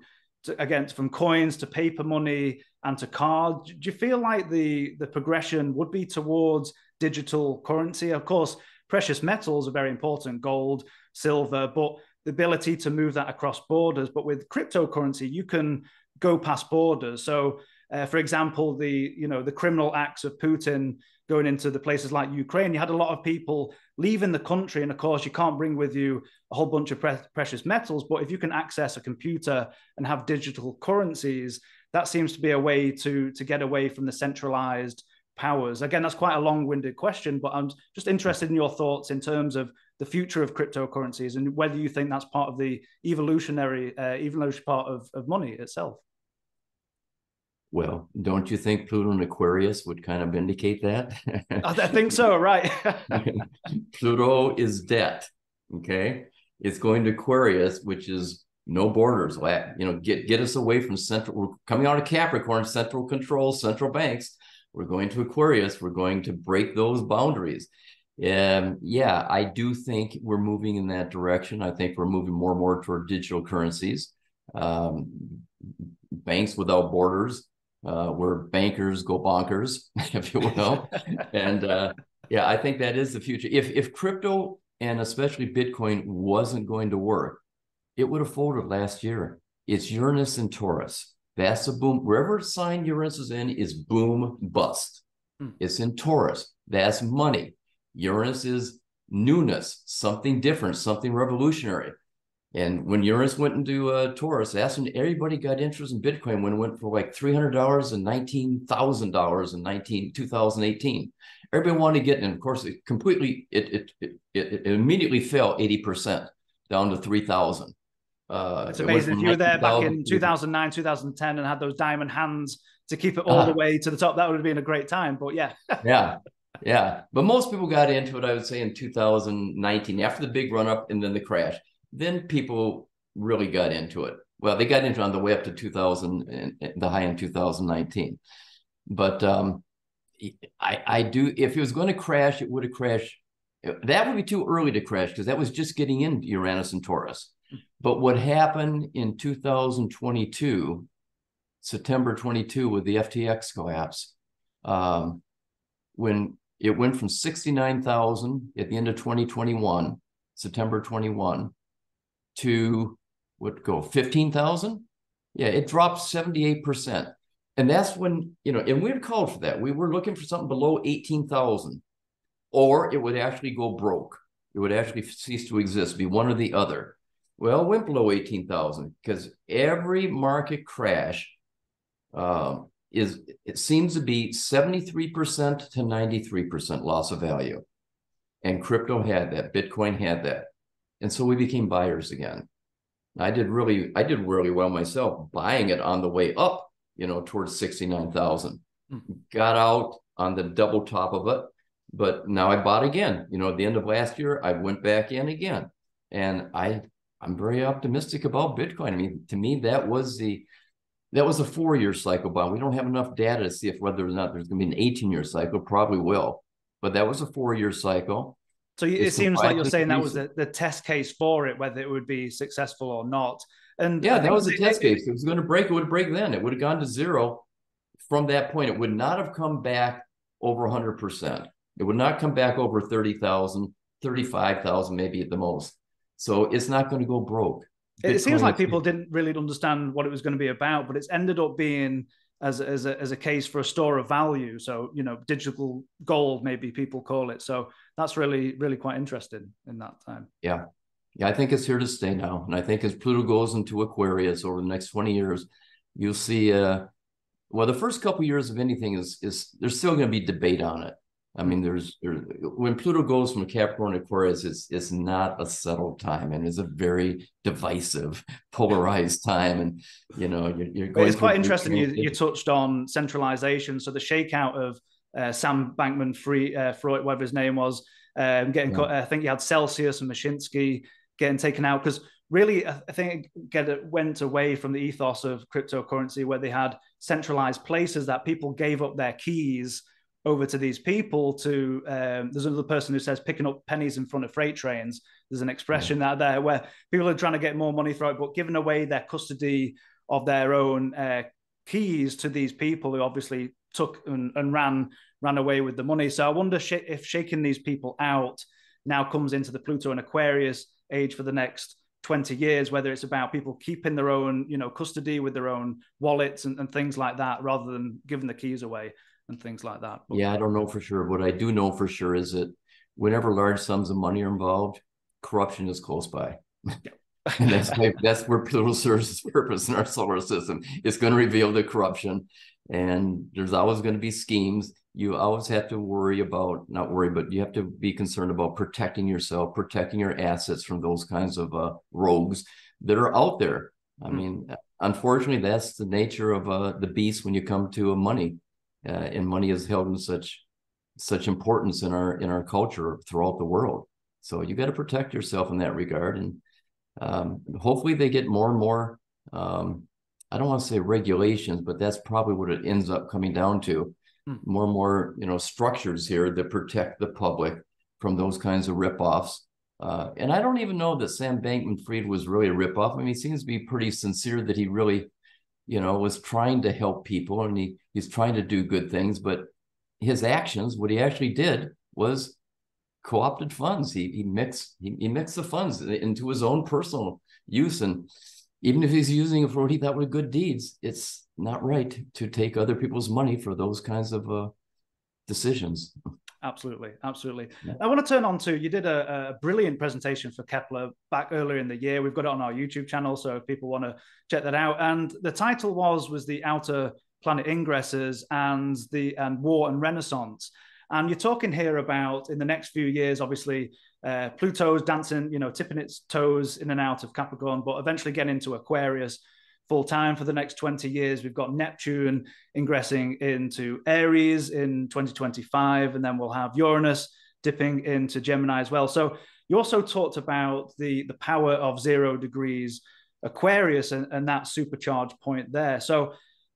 again, from coins to paper money and to cards, do you feel like the progression would be towards digital currency? Of course, precious metals are very important, gold, silver, but the ability to move that across borders. But with cryptocurrency, you can go past borders. So, for example, the criminal acts of Putin going into the places like Ukraine, you had a lot of people leaving the country. And of course, you can't bring with you a whole bunch of precious metals. But if you can access a computer and have digital currencies, that seems to be a way to get away from the centralized powers. Again, that's quite a long-winded question, but I'm just interested in your thoughts in terms of the future of cryptocurrencies and whether you think that's part of the evolutionary part of money itself. Well, don't you think Pluto and Aquarius would kind of indicate that? I think so, right? Pluto is debt, okay? It's going to Aquarius, which is no borders. Get us away from central. We're coming out of Capricorn, central control, central banks. We're going to Aquarius. We're going to break those boundaries. Yeah, I do think we're moving in that direction. I think we're moving more and more toward digital currencies, banks without borders, where bankers go bonkers, if you will. And yeah, I think that is the future. If crypto and especially Bitcoin wasn't going to work, it would have folded last year. It's Uranus and Taurus. That's a boom. Wherever sign Uranus is in is boom bust. It's in Taurus. That's money. Uranus is newness, something different, something revolutionary. And when Uranus went into Taurus, that's when everybody got interest in Bitcoin, when it went for like $300 and $19,000 in 2018. Everybody wanted to get in. Of course, it immediately fell 80% down to 3,000. It's amazing. If you were there back in 2009, 2010 and had those diamond hands to keep it all the way to the top, that would have been a great time. But yeah. Yeah. But most people got into it, I would say, in 2019, after the big run up and then the crash. Then people really got into it. Well, they got into it on the way up to 2000, the high in 2019. But I do, if it was going to crash, it would have crashed. That would be too early to crash because that was just getting into Uranus and Taurus. But what happened in 2022, September 22, with the FTX collapse, when it went from 69,000 at the end of 2021, September 21, to 15,000? Yeah, it dropped 78%. And that's when, and we had called for that. We were looking for something below 18,000, or it would actually go broke. It would actually cease to exist, be one or the other. Well, it went below 18,000 because every market crash it seems to be 73% to 93% loss of value. And crypto had that, Bitcoin had that. And so we became buyers again. I did really well myself buying it on the way up, towards 69,000. Got out on the double top of it, but now I bought again. At the end of last year, I went back in again, and I'm very optimistic about Bitcoin. I mean, to me, that was a 4-year cycle, but we don't have enough data to see if whether or not there's going to be an 18-year cycle. Probably will, but that was a 4-year cycle. So it seems like you're saying that was the test case for it, whether it would be successful or not. And yeah, that was a test case. If it was going to break, it would break then. It would have gone to zero from that point. It would not have come back over 100%. It would not come back over 30,000, 35,000 maybe at the most. So it's not going to go broke. It seems like people didn't really understand what it was going to be about, but it's ended up being as a case for a store of value. So, digital gold, maybe people call it. So that's really, really quite interesting in that time. Yeah. I think it's here to stay now. And I think as Pluto goes into Aquarius over the next 20 years, you'll see, the first couple of years of anything is there's still going to be debate on it. I mean, when Pluto goes from Capricorn to Aquarius, it's not a settled time, and it's a very divisive, polarized time. And you're going. It's quite interesting. You touched on centralization. So the shakeout of Sam Bankman-Fried, whatever his name was, getting caught. I think you had Celsius and Mashinsky getting taken out because really, I think it went away from the ethos of cryptocurrency, where they had centralized places that people gave up their keys over to these people to there's another person who says picking up pennies in front of freight trains. There's an expression out there where people are trying to get more money for it, but giving away their custody of their own keys to these people who obviously took and ran away with the money. So I wonder if shaking these people out now comes into the Pluto and Aquarius age for the next 20 years, whether it's about people keeping their own, custody with their own wallets and things like that, rather than giving the keys away and things like that. But yeah, I don't know for sure. What I do know for sure is that whenever large sums of money are involved, corruption is close by. And that's where Pluto serves its purpose in our solar system. It's going to reveal the corruption, and there's always going to be schemes. You always have to but you have to be concerned about protecting yourself, protecting your assets from those kinds of rogues that are out there. I mean, unfortunately, that's the nature of the beast when you come to money. And money is held in such importance in our culture throughout the world. So you got to protect yourself in that regard. And hopefully they get more and more, I don't want to say regulations, but that's probably what it ends up coming down to. More and more, structures here that protect the public from those kinds of ripoffs. And I don't even know that Sam Bankman-Fried was really a ripoff. I mean, he seems to be pretty sincere that he really, was trying to help people, and he's trying to do good things, but his actions, what he actually did was co-opted funds. He mixed the funds into his own personal use. And even if he's using it for what he thought were good deeds, it's not right to take other people's money for those kinds of decisions. Absolutely, absolutely. Yeah. I want to turn on to, you did a brilliant presentation for Kepler back earlier in the year. We've got it on our YouTube channel, so if people want to check that out. And the title was the outer planet ingresses and war and renaissance. And you're talking here about, in the next few years, obviously, Pluto's dancing, tipping its toes in and out of Capricorn, but eventually getting into Aquarius full time for the next 20 years. We've got Neptune ingressing into Aries in 2025, and then we'll have Uranus dipping into Gemini as well. So you also talked about the power of 0 degrees Aquarius and that supercharged point there. So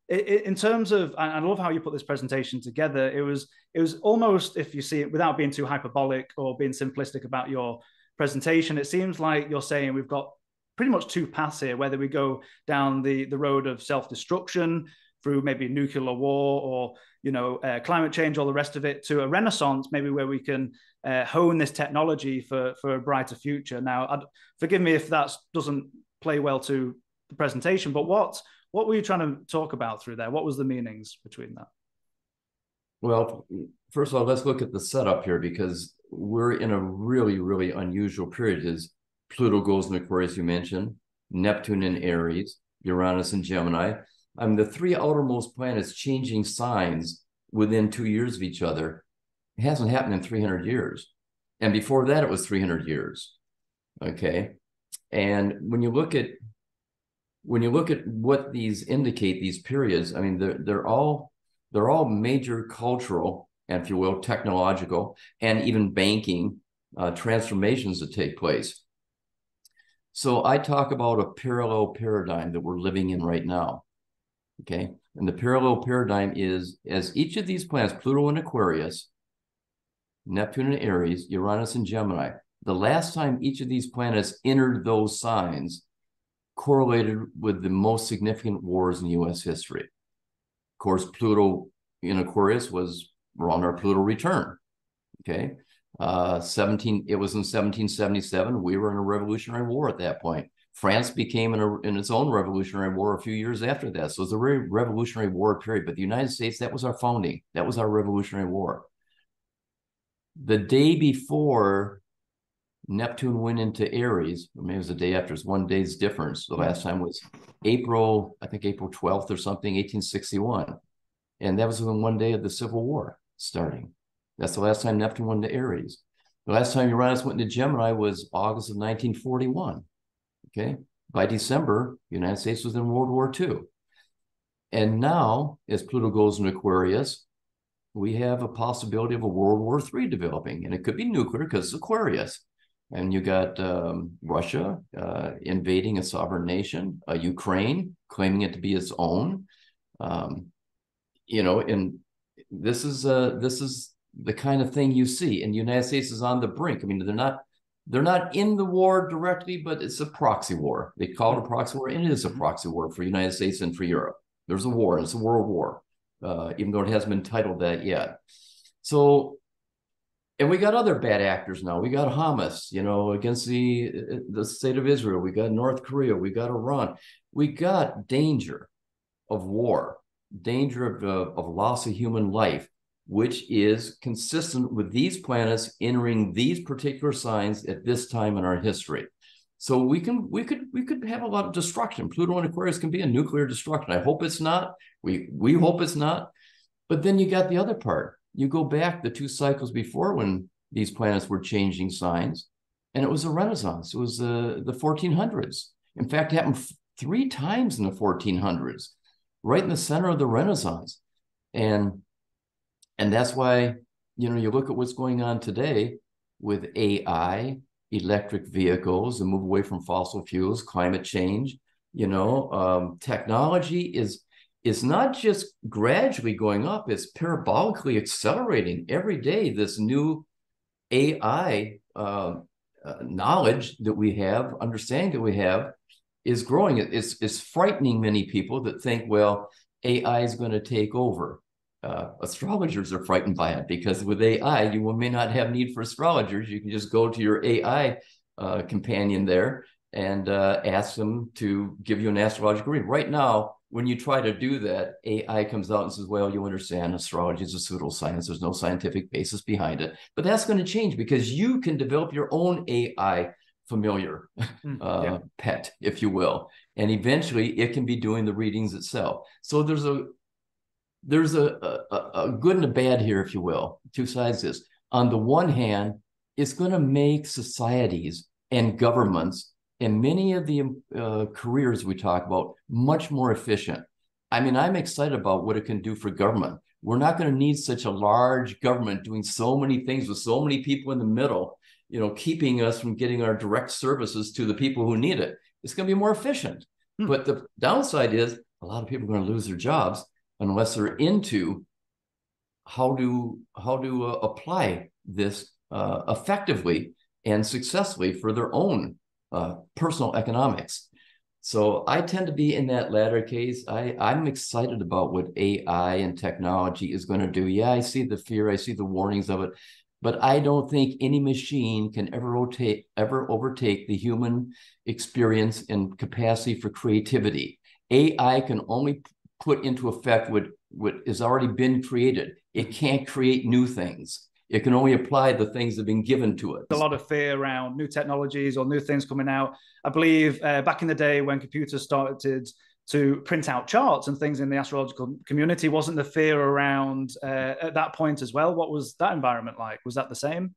in terms of, I love how you put this presentation together. It was almost, if you see it without being too hyperbolic or being simplistic about your presentation, it seems like you're saying we've got pretty much two paths here, whether we go down the road of self-destruction through maybe nuclear war or, climate change, all the rest of it, to a renaissance, maybe where we can hone this technology for a brighter future. Now, forgive me if that doesn't play well to the presentation, but what were you trying to talk about through there? What was the meanings between that? Well, first of all, let's look at the setup here, because we're in a really, really unusual period. Is Pluto goes in Aquarius, you mentioned, Neptune in Aries, Uranus in Gemini. I mean, the three outermost planets changing signs within 2 years of each other. It hasn't happened in 300 years. And before that, it was 300 years. Okay. And when you look at what these indicate, these periods, I mean, they're all major cultural, and if you will, technological, and even banking transformations that take place. So I talk about a parallel paradigm that we're living in right now, okay? And the parallel paradigm is, as each of these planets, Pluto in Aquarius, Neptune in Aries, Uranus in Gemini, the last time each of these planets entered those signs correlated with the most significant wars in U.S. history. Of course, Pluto in Aquarius was around our Pluto return, okay? It was in 1777. We were in a revolutionary war at that point. France became in its own revolutionary war a few years after that. So it was a very revolutionary war period. But the United States, that was our founding. That was our revolutionary war. The day before Neptune went into Aries, or maybe it was the day after, it's 1 day's difference. The last time was April 12th or something, 1861. And that was within 1 day of the Civil War starting. That's the last time Neptune went to Aries. The last time Uranus went into Gemini was August of 1941. Okay. By December, the United States was in World War II. And now, as Pluto goes into Aquarius, we have a possibility of a World War III developing. And it could be nuclear because it's Aquarius. And you got Russia invading a sovereign nation, Ukraine claiming it to be its own. And this is the kind of thing you see. And the United States is on the brink. I mean, they're not in the war directly, but it's a proxy war. They call it a proxy war, and it is a proxy war for the United States and for Europe. There's a war, and it's a world war, even though it hasn't been titled that yet. So, and we got other bad actors now. We got Hamas, against the state of Israel. We got North Korea. We got Iran. We got danger of war, danger of loss of human life, which is consistent with these planets entering these particular signs at this time in our history. So we could have a lot of destruction. Pluto and Aquarius can be a nuclear destruction. I hope it's not. We hope it's not. But then you got the other part. You go back the 2 cycles before when these planets were changing signs, and it was a renaissance. It was the 1400s. In fact, it happened 3 times in the 1400s, right in the center of the Renaissance. And that's why, you look at what's going on today with AI, electric vehicles, and move away from fossil fuels, climate change. Technology is not just gradually going up, it's parabolically accelerating every day. This new AI knowledge that we have, understanding that we have, is growing. It's frightening many people that think, well, AI is going to take over. Astrologers are frightened by it because with AI, you may not have need for astrologers. You can just go to your AI companion there and ask them to give you an astrological reading. Right now, when you try to do that, AI comes out and says, well, you understand astrology is a pseudoscience. There's no scientific basis behind it. But that's going to change because you can develop your own AI familiar pet, if you will. And eventually it can be doing the readings itself. So there's a good and a bad here, if you will, two sides to this. On the one hand, it's going to make societies and governments and many of the careers we talk about much more efficient. I mean, I'm excited about what it can do for government. We're not going to need such a large government doing so many things with so many people in the middle, you know, keeping us from getting our direct services to the people who need it. It's going to be more efficient. But the downside is a lot of people are going to lose their jobs unless they're into how to apply this effectively and successfully for their own personal economics. So I tend to be in that latter case. I'm excited about what AI and technology is going to do. Yeah, I see the fear, I see the warnings of it, but I don't think any machine can ever overtake the human experience and capacity for creativity. AI can only put into effect what has already been created. It can't create new things. It can only apply the things that have been given to it. A lot of fear around new technologies or new things coming out. I believe back in the day when computers started to print out charts and things in the astrological community, wasn't the fear around at that point as well? What was that environment like? Was that the same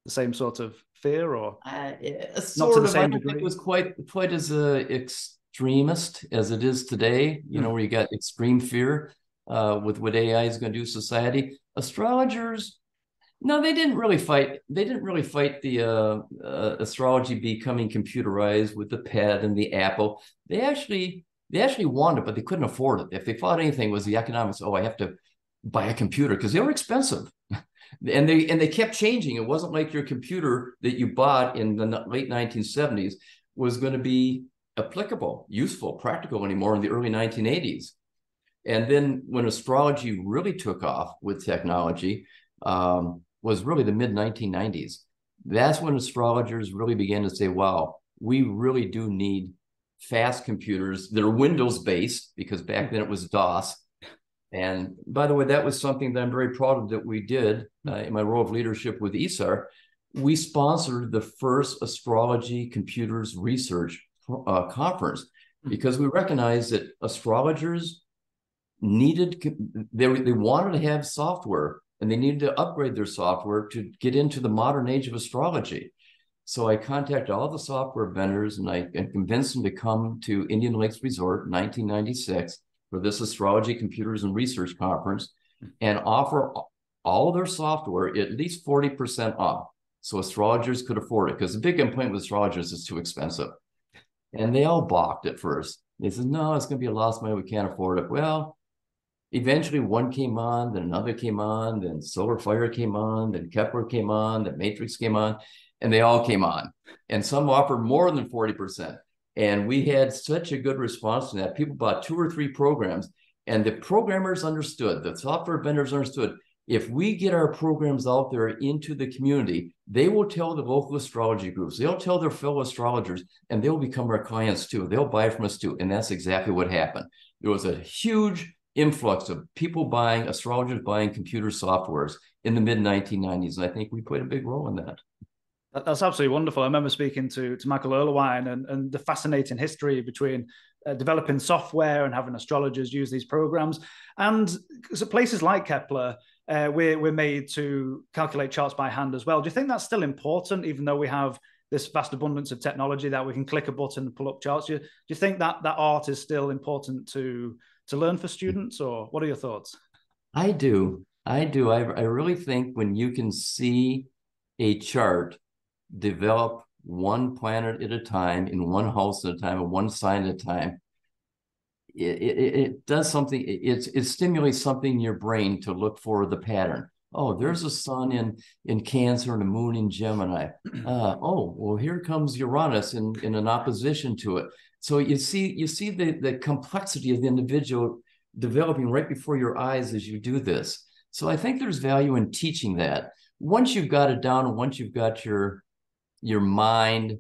sort of fear, or not to the same degree? I think it was quite as extremist as it is today. You know, where you got extreme fear with what AI is going to do to society. Astrologers, no, they didn't really fight. They didn't really fight the astrology becoming computerized with the pet and the Apple. They actually wanted it, but they couldn't afford it. If they fought anything, it was the economics. Oh, I have to buy a computer because they were expensive, and they kept changing. It wasn't like your computer that you bought in the late 1970s was going to be applicable, useful, practical anymore in the early 1980s. And then when astrology really took off with technology, was really the mid 1990s. That's when astrologers really began to say, wow, we really do need fast computers that are Windows based, because back then it was DOS. And by the way, that was something that I'm very proud of that we did in my role of leadership with ESAR. We sponsored the first astrology computers research conference because we recognized that astrologers they wanted to have software, and they needed to upgrade their software to get into the modern age of astrology. So I contacted all the software vendors and I convinced them to come to Indian Lakes Resort in 1996 for this astrology computers and research conference and offer all their software at least 40% off so astrologers could afford it, because the big complaint with astrologers is too expensive. And they all balked at first. They said, no, it's going to be a lost money. We can't afford it. Well, eventually one came on, then another came on, then Solar Fire came on, then Kepler came on, then Matrix came on, and they all came on. And some offered more than 40%. And we had such a good response to that. People bought 2 or 3 programs, and the programmers understood, the software vendors understood, if we get our programs out there into the community, they will tell the local astrology groups, they'll tell their fellow astrologers, and they'll become our clients too. They'll buy from us too. And that's exactly what happened. There was a huge influx of people buying, astrologers buying computer softwares in the mid 1990s. And I think we played a big role in that. That's absolutely wonderful. I remember speaking to Michael Erlewine and the fascinating history between developing software and having astrologers use these programs. And so places like Kepler, we're made to calculate charts by hand as well. Do you think that's still important, even though we have this vast abundance of technology that we can click a button and pull up charts? Do you think that art is still important to learn for students, or what are your thoughts? I do. I really think when you can see a chart develop one planet at a time, in one house at a time, and one sign at a time, it does something. It stimulates something in your brain to look for the pattern. Oh, there's a sun in Cancer and a moon in Gemini. Oh, well, here comes Uranus in an opposition to it. So you see the complexity of the individual developing right before your eyes as you do this. So I think there's value in teaching that. Once you've got it down, and once you've got your mind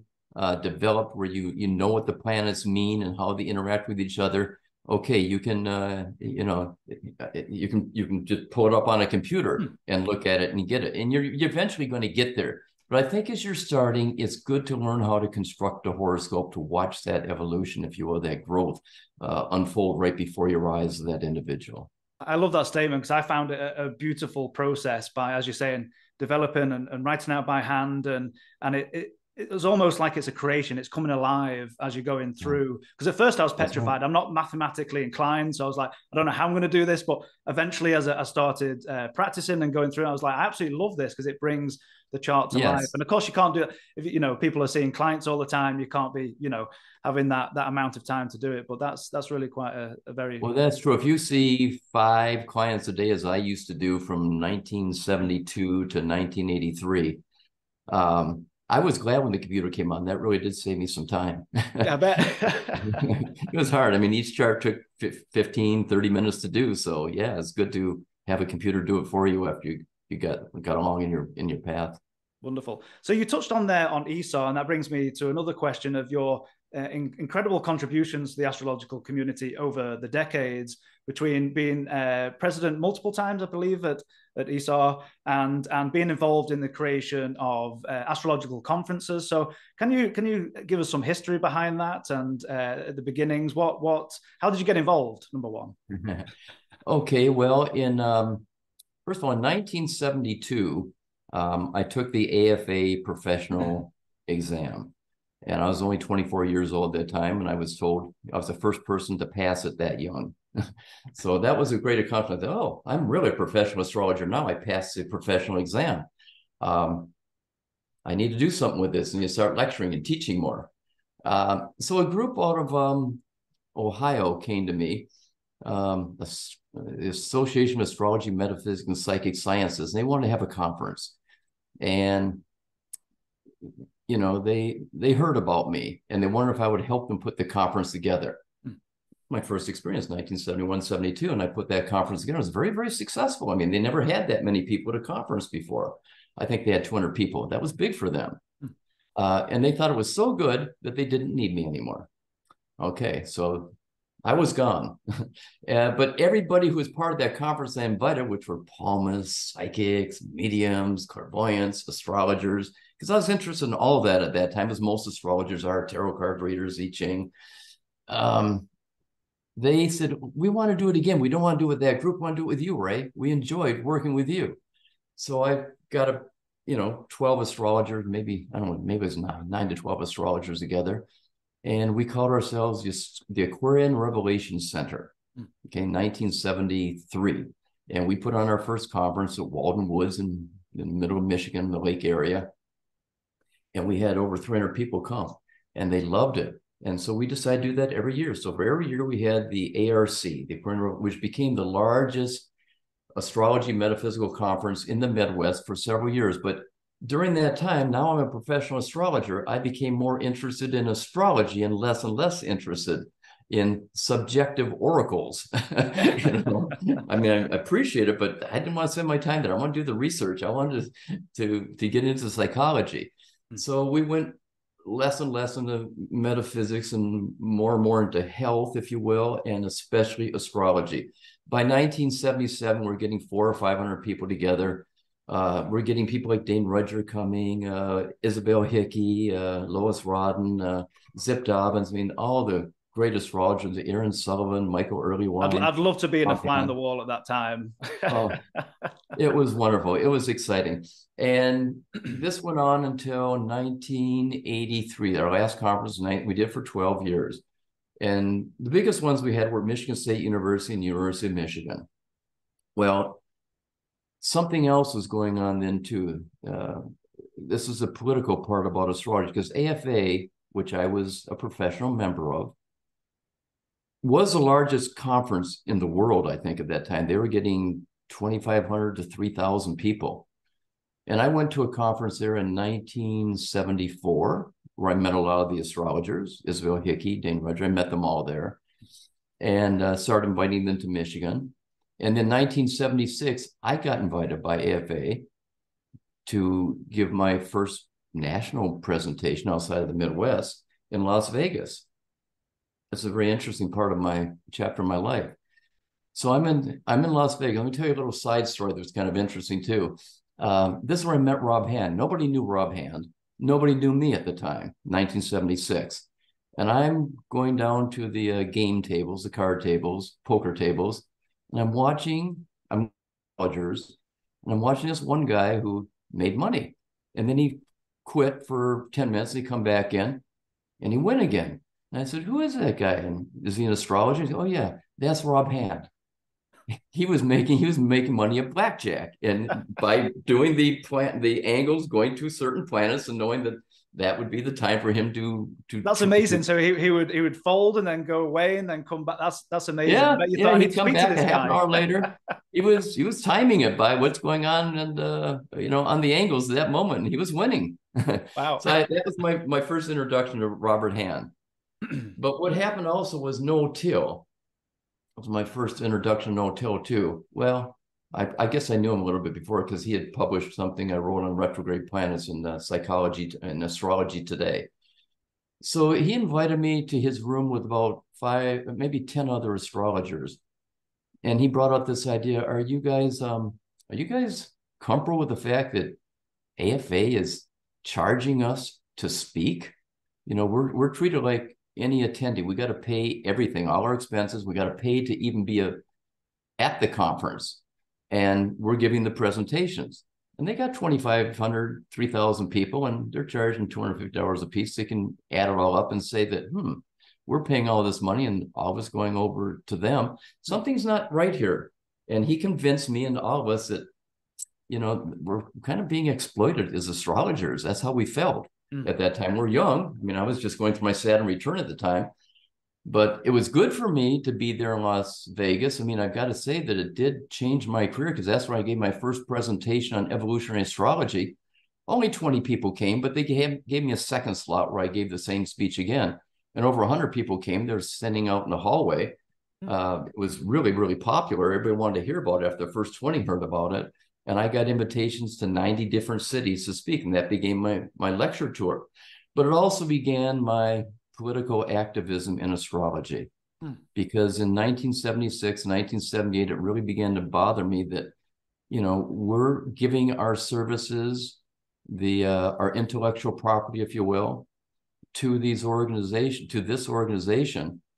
developed, where you know what the planets mean and how they interact with each other, okay, you can, you can just pull it up on a computer and look at it and get it. And you're eventually going to get there. But I think as you're starting, it's good to learn how to construct a horoscope, to watch that evolution, if you will, that growth unfold right before your eyes of that individual. I love that statement because I found it a beautiful process by, as you're saying, developing and writing out by hand, and it was almost like it's a creation. It's coming alive as you're going through. Because at first I was petrified. Right. I'm not mathematically inclined, so I was like, I don't know how I'm going to do this. But eventually, as I started practicing and going through, I was like, I absolutely love this because it brings the chart to life. And of course, you can't do it if people are seeing clients all the time. You can't be having that amount of time to do it. But that's really quite a very well. That's true. If you see 5 clients a day, as I used to do from 1972 to 1983. I was glad when the computer came on. That really did save me some time. Yeah, I bet. It was hard. I mean, each chart took 15, 30 minutes to do. So yeah, it's good to have a computer do it for you after you got along in your path. Wonderful. So you touched on there on Esau, and that brings me to another question of your incredible contributions to the astrological community over the decades, between being president multiple times, I believe, at Esau, and being involved in the creation of astrological conferences. So can you give us some history behind that and the beginnings? How did you get involved? Number one. Okay, well, first of all, in 1972, I took the AFA professional exam. And I was only 24 years old at that time, and I was told I was the first person to pass it that young. So that was a great accomplishment. Oh, I'm really a professional astrologer now. I passed the professional exam. I need to do something with this, and you start lecturing and teaching more. So a group out of Ohio came to me, the Association of Astrology, Metaphysics, and Psychic Sciences, and they wanted to have a conference. And they heard about me, and they wondered if I would help them put the conference together. My first experience, 1971, 72, and I put that conference together. It was very, very successful. I mean, they never had that many people at a conference before. I think they had 200 people. That was big for them. And they thought it was so good that they didn't need me anymore. Okay, so I was gone. But everybody who was part of that conference I invited, which were palmists, psychics, mediums, clairvoyants, astrologers, because I was interested in all of that at that time, as most astrologers are, tarot card readers, I Ching. They said, we want to do it again. We don't want to do it with that group. We want to do it with you, Ray. We enjoyed working with you. So I got 12 astrologers, maybe it was 9 to 12 astrologers together. And we called ourselves just the Aquarian Revelation Center, okay, 1973. And we put on our first conference at Walden Woods in the middle of Michigan, the lake area. And we had over 300 people come, and they loved it. And so we decided to do that every year. So for every year we had the ARC, which became the largest astrology metaphysical conference in the Midwest for several years. But during that time, now I'm a professional astrologer, I became more interested in astrology and less interested in subjective oracles. I mean, I appreciate it, but I didn't want to spend my time there. I want to do the research. I wanted to get into psychology. So we went less and less into metaphysics and more into health, if you will, and especially astrology. By 1977, we're getting 400 or 500 people together. We're getting people like Dane Rudger coming, Isabel Hickey, Lois Rodden, Zip Dobbins. I mean, all the great astrologers, Aaron Sullivan, Michael Earlywine. I'd love to be in a fly on the wall at that time. Oh, it was wonderful. It was exciting. And this went on until 1983. Our last conference, we did for 12 years. And the biggest ones we had were Michigan State University and University of Michigan. Well, something else was going on then too. This is a political part about astrology, because AFA, which I was a professional member of, was the largest conference in the world, I think, at that time. They were getting 2,500 to 3,000 people. And I went to a conference there in 1974, where I met a lot of the astrologers, Isabel Hickey, Dane Rudger. I met them all there, and started inviting them to Michigan. And then 1976, I got invited by AFA to give my first national presentation outside of the Midwest in Las Vegas. It's a very interesting part of my chapter of my life. So I'm in Las Vegas. Let me tell you a little side story that's kind of interesting too. This is where I met Rob Hand. Nobody knew Rob Hand. Nobody knew me at the time, 1976. And I'm going down to the game tables, the card tables, poker tables, and I'm Astrologers, and I'm watching this one guy who made money. And then he quit for 10 minutes, and he come back in, and he win again. And I said, who is that guy? And is he an astrologer? He said, oh yeah, that's Rob Hand. He was making money at blackjack, and by doing the angles, going to certain planets, and knowing that would be the time for him to. That's amazing. So he would fold and then go away and then come back. That's amazing. Yeah, I bet you yeah. thought I need He'd to come speak to back this a half guy. an hour later. He was timing it by what's going on, and on the angles at that moment, and he was winning. Wow. So that was my first introduction to Robert Hand. But what happened also was no-till. It was my first introduction to no-till too. Well, I guess I knew him a little bit before because he had published something I wrote on retrograde planets in psychology and astrology today. So he invited me to his room with about 5, maybe 10 other astrologers. And he brought up this idea, are you guys comfortable with the fact that AFA is charging us to speak? We're treated like any attendee. We got to pay everything, all our expenses. We got to pay to even be at the conference, and we're giving the presentations. And they got 2,500, 3,000 people, and they're charging $250 a piece. They can add it all up and say that, we're paying all this money and all of it's going over to them. Something's not right here. And he convinced me and all of us that, we're kind of being exploited as astrologers. That's how we felt. At that time. We're young. I mean, I was just going through my Saturn return at the time, but it was good for me to be there in Las Vegas. I mean, I've got to say that it did change my career, because that's where I gave my first presentation on evolutionary astrology. Only 20 people came, but they gave me a second slot where I gave the same speech again. And over 100 people came. They're standing out in the hallway. It was really, really popular. Everybody wanted to hear about it after the first 20 heard about it. And I got invitations to 90 different cities to speak, and that began my lecture tour. But it also began my political activism in astrology, because in 1976, 1978, it really began to bother me that, we're giving our services, our intellectual property, if you will, to this organization,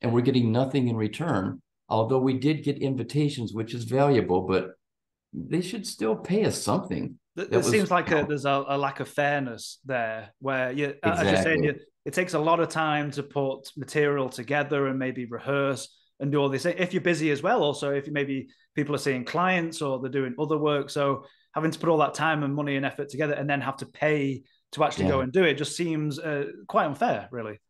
and we're getting nothing in return. Although we did get invitations, which is valuable, but they should still pay us something. It seems like there's a lack of fairness there, where as you're saying, it takes a lot of time to put material together and maybe rehearse and do all this. If you're busy as well, also if maybe people are seeing clients or they're doing other work, so having to put all that time and money and effort together and then have to pay to actually go and do it just seems quite unfair, really.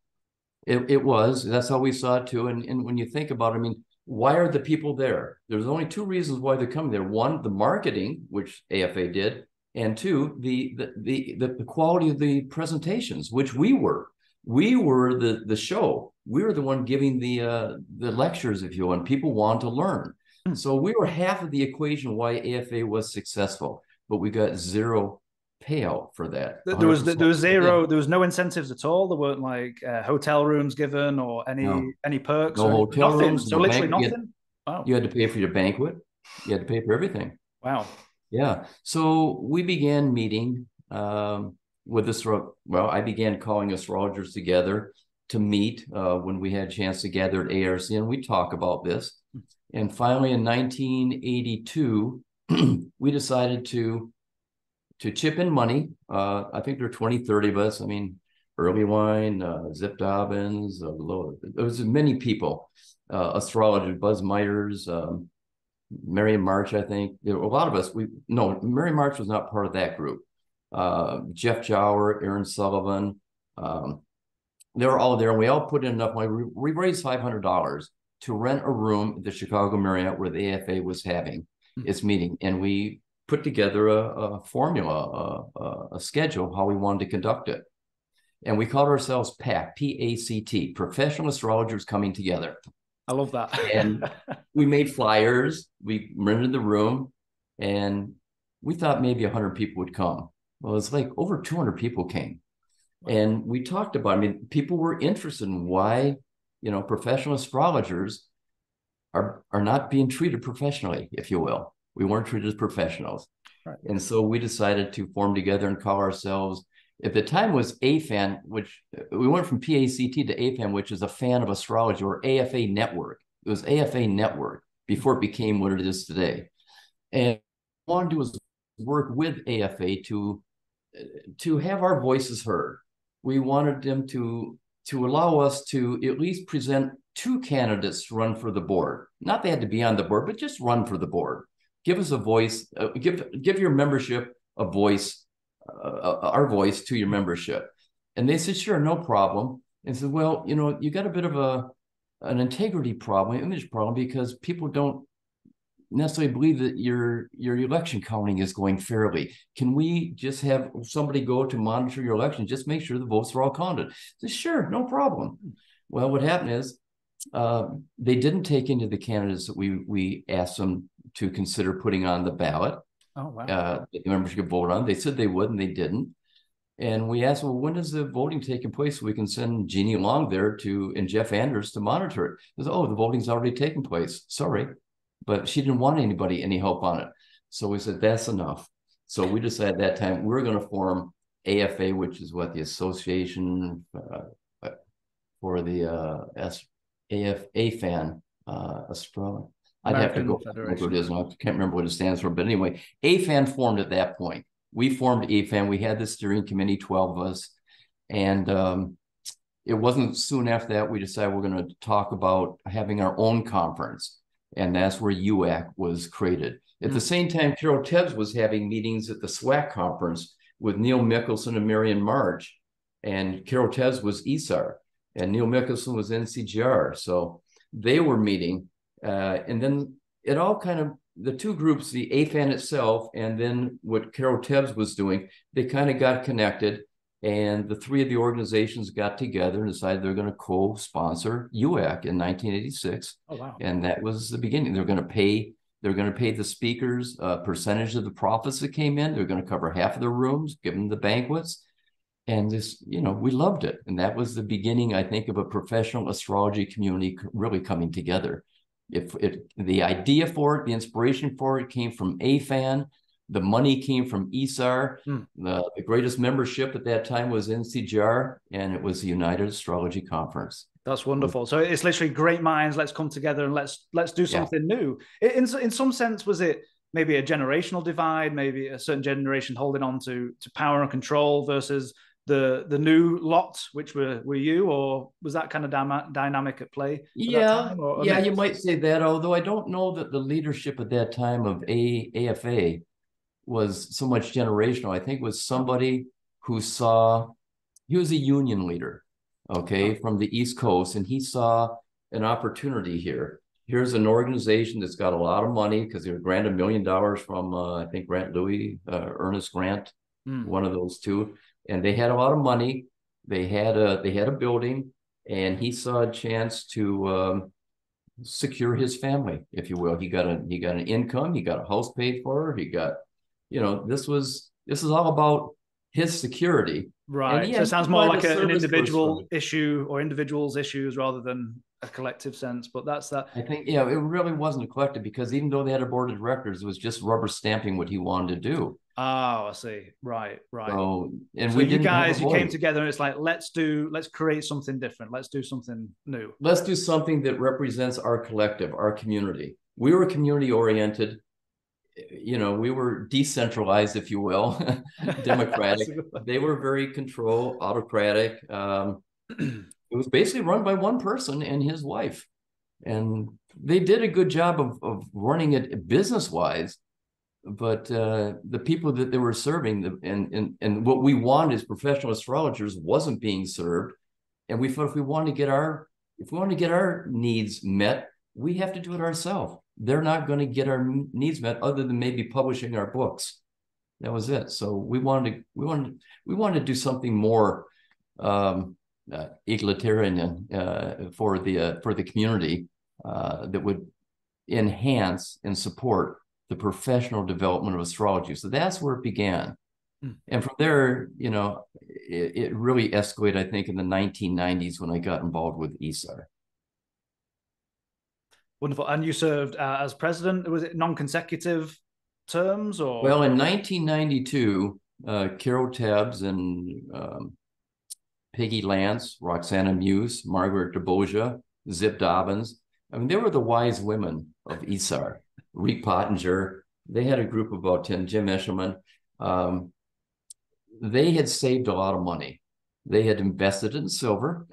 It was. That's how we saw it too. And when you think about it, I mean, why are the people there? There's only 2 reasons why they're coming there. One, the marketing, which AFA did, and 2, the quality of the presentations, which we were. We were the show. We were the one giving the lectures, if you will, and people want to learn. So we were half of the equation why AFA was successful, but we got zero payout for that. There was zero. There was no incentives at all. There weren't like hotel rooms given or any perks. No hotel rooms. So literally nothing. Wow. You had to pay for your banquet. You had to pay for everything. Wow. Yeah. So we began meeting with this. Well, I began calling astrologers together to meet when we had a chance to gather at ARC, and we talk about this. And finally, in 1982, we decided to chip in money. I think there were 20, 30 of us. I mean, Early Wine, Zip Dobbins, there was many people, astrologers, Buzz Myers, Mary March, I think. There were a lot of us. Mary March was not part of that group. Jeff Jower, Aaron Sullivan, they were all there, and we all put in enough money. We raised $500 to rent a room at the Chicago Marriott where the AFA was having its meeting. And we put together a formula, a schedule, how we wanted to conduct it. And we called ourselves PACT, P-A-C-T, Professional Astrologers Coming Together. I love that. And we made flyers, we rented the room, and we thought maybe 100 people would come. Well, it's like over 200 people came. And we talked about, I mean, people were interested in why professional astrologers are not being treated professionally, if you will. We weren't treated as professionals. Right. And so we decided to form together and call ourselves, at the time was AFAN, which we went from PACT to AFAN, which is a fan of astrology, or AFA Network. It was AFA Network before it became what it is today. And what we wanted to do was work with AFA to have our voices heard. We wanted them to allow us to at least present 2 candidates to run for the board. Not they had to be on the board, but just run for the board. Give us a voice, give your membership a voice, our voice to your membership. And they said, sure, no problem. And said, well, you got a bit of an integrity problem, image problem, because people don't necessarily believe that your election counting is going fairly. Can we just have somebody go to monitor your election, just make sure the votes are all counted? Said, sure, no problem. Well, what happened is they didn't take any of the candidates that we asked them to consider putting on the ballot. Oh, wow. The members could vote on. They said they would, and they didn't. And we asked, well, when is the voting taking place so we can send Jeannie Long there and Jeff Anders to monitor it? They said, oh, the voting's already taken place. Sorry. But she didn't want any help on it. So we said, that's enough. So we decided at that time we're going to form AFA, which is what the Association for the AFAN Astrology. I'd have to go look what it is. I can't remember what it stands for. But anyway, AFAN formed at that point. We formed AFAN. We had the steering committee, 12 of us. And it wasn't soon after that we decided we're going to talk about having our own conference. And that's where UAC was created. At the same time, Carol Tebbs was having meetings at the SWAC conference with Neil Mickelson and Marion Marge. And Carol Tebbs was ESAR, and Neil Mickelson was NCGR. So they were meeting. And then it all kind of, the 2 groups, the AFAN itself, and then what Carol Tebbs was doing, they kind of got connected. And the 3 of the organizations got together and decided they're going to co-sponsor UAC in 1986. Oh, wow. And that was the beginning. They're going to pay the speakers a percentage of the profits that came in. They're going to cover half of the rooms, give them the banquets. And this, we loved it. And that was the beginning, I think, of a professional astrology community really coming together. The idea for it, the inspiration for it came from AFAN. The money came from ESAR. The greatest membership at that time was NCGR, and it was the United Astrology Conference. That's wonderful. So it's literally great minds. Let's come together and let's do something new. In some sense, was it maybe a generational divide, maybe a certain generation holding on to power and control versus the new lot, which were you, or was that kind of dynamic at play? Yeah, you might say that, although I don't know that the leadership at that time of AFA was so much generational. I think it was somebody who he was a union leader, from the East Coast, and he saw an opportunity here. Here's an organization that's got a lot of money because they were granted $1 million from, I think, Grant Louis, Ernest Grant, one of those 2. And they had a lot of money. They had a building, and he saw a chance to secure his family, if you will. He got an income. He got a house paid for. He got, this is all about his security. Right. So it sounds more like an individual issue or individuals' issues rather than a collective sense. But that's that. I think, it really wasn't a collective, because even though they had a board of directors, it was just rubber stamping what he wanted to do. Oh, I see. Right. So, and so you came together and it's like, let's create something different. Let's do something new. Let's do something that represents our collective, our community. We were community oriented. We were decentralized, if you will, democratic. They were very autocratic. It was basically run by one person and his wife. And they did a good job of running it business-wise. But the people that they were serving, and what we wanted as professional astrologers wasn't being served. And we thought if we want to get our needs met, we have to do it ourselves. They're not going to get our needs met other than maybe publishing our books. That was it. So we wanted to do something more egalitarian for the community that would enhance and support the professional development of astrology. So that's where it began. And from there, it really escalated, I think, in the 1990s when I got involved with ESAR. Wonderful. And you served as president. Was it non-consecutive terms or? Well, in 1992, Carol Tabbs and Peggy Lance, Roxana Muse, Margaret DeBoja, Zip Dobbins. I mean, they were the wise women of ISAR. Reek Pottinger. They had a group of about 10, Jim Eshelman. They had saved a lot of money. They had invested in silver.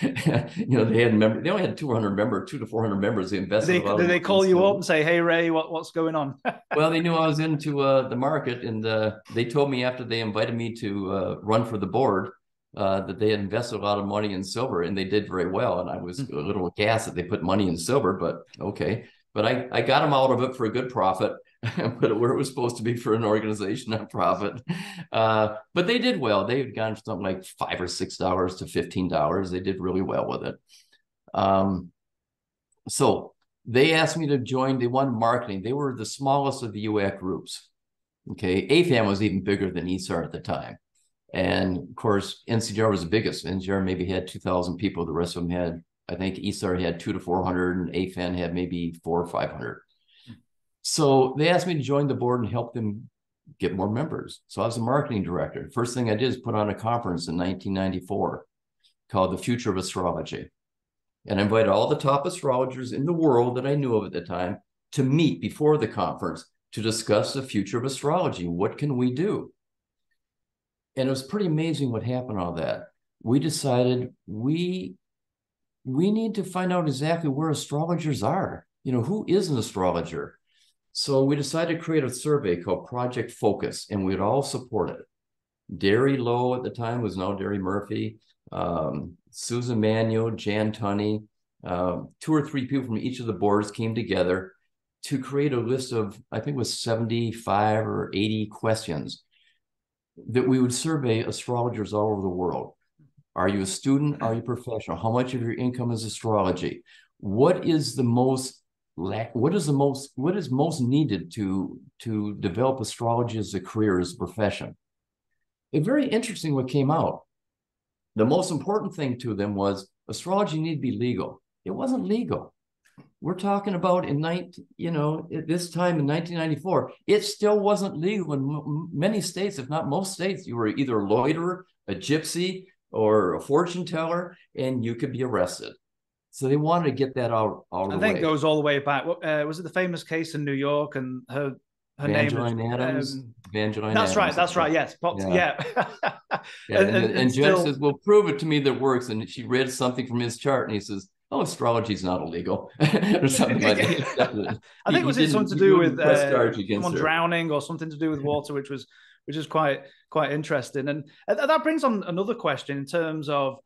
They only had 200 to 400 members. They invested a lot of money. Did they call you up and say, "Hey, Ray, what's going on?" Well, they knew I was into the market, and they told me after they invited me to run for the board that they had invested a lot of money in silver, and they did very well. And I was a little aghast that they put money in silver, but okay. But I got them out of it for a good profit. Put it where it was supposed to be for an organization, not profit. But they did well. They had gone from something like $5 or $6 to $15. They did really well with it. So they asked me to join. They wanted marketing. They were the smallest of the UAC groups. Okay, AFAM was even bigger than ESAR at the time. And of course, NCGR was the biggest. NCGR maybe had 2,000 people. The rest of them had, I think ESAR had 200 to 400, and AFAN had maybe 400 or 500. So they asked me to join the board and help them get more members. So I was a marketing director. First thing I did is put on a conference in 1994 called The Future of Astrology. And I invited all the top astrologers in the world that I knew of at the time to meet before the conference to discuss the future of astrology. What can we do? And it was pretty amazing what happened on that. We decided we need to find out exactly where astrologers are. Who is an astrologer? So we decided to create a survey called Project Focus, and we'd all support it. Derry Lowe at the time was now Derry Murphy, Susan Manuel, Jan Tunney, 2 or 3 people from each of the boards came together to create a list of, I think it was 75 or 80 questions that we would survey astrologers all over the world. Are you a student? Are you professional? How much of your income is astrology? What is most needed to develop astrology as a career, as a profession? It's very interesting what came out. The most important thing to them was astrology needed to be legal. It wasn't legal. We're talking about at this time in 1994, it still wasn't legal in many states, if not most states. You were either a loiterer, a gypsy, or a fortune teller, and you could be arrested. So they wanted to get that out of the way. I think it goes all the way back. Was it the famous case in New York, and her Evangeline name was Adams? Evangeline That's Adams. right. That's right. Yes. Yeah. And Jen says, "Well, prove it to me that it works." And she read something from his chart, and he says, "Oh, astrology is not illegal," or something like that. I think it was something to do with someone drowning, or something to do with water, which is quite interesting. And that brings on another question in terms of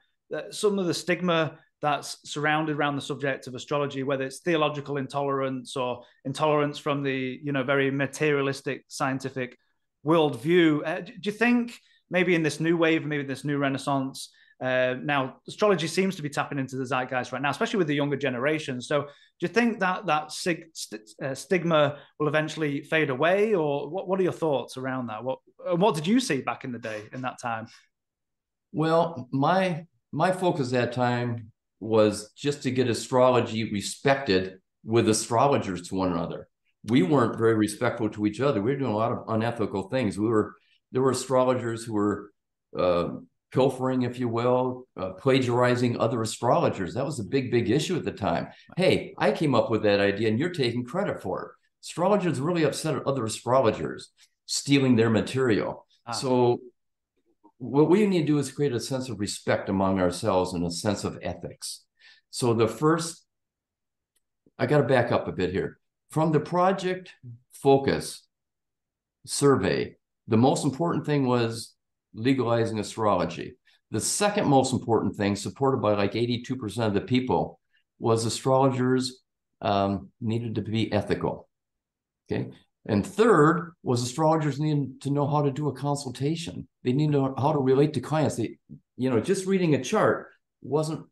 some of the stigma that's surrounded around the subject of astrology, whether it's theological intolerance or intolerance from the very materialistic scientific worldview. Do you think maybe in this new wave, maybe this new renaissance, now astrology seems to be tapping into the zeitgeist right now, especially with the younger generation. So do you think that stigma will eventually fade away, or what are your thoughts around that? What did you see back in the day in that time? Well, my focus at that time was just to get astrology respected with astrologers to one another. We weren't very respectful to each other. We were doing a lot of unethical things. There were astrologers who were pilfering, if you will, plagiarizing other astrologers. That was a big issue at the time. Hey, I came up with that idea and you're taking credit for it. Astrologers really upset at other astrologers stealing their material. So what we need to do is create a sense of respect among ourselves and a sense of ethics. So I got to back up a bit here. From the Project Focus survey, the most important thing was legalizing astrology. The second most important thing, supported by like 82% of the people, was astrologers needed to be ethical. Okay. And third was astrologers needed to know how to do a consultation. They need to know how to relate to clients. Just reading a chart wasn't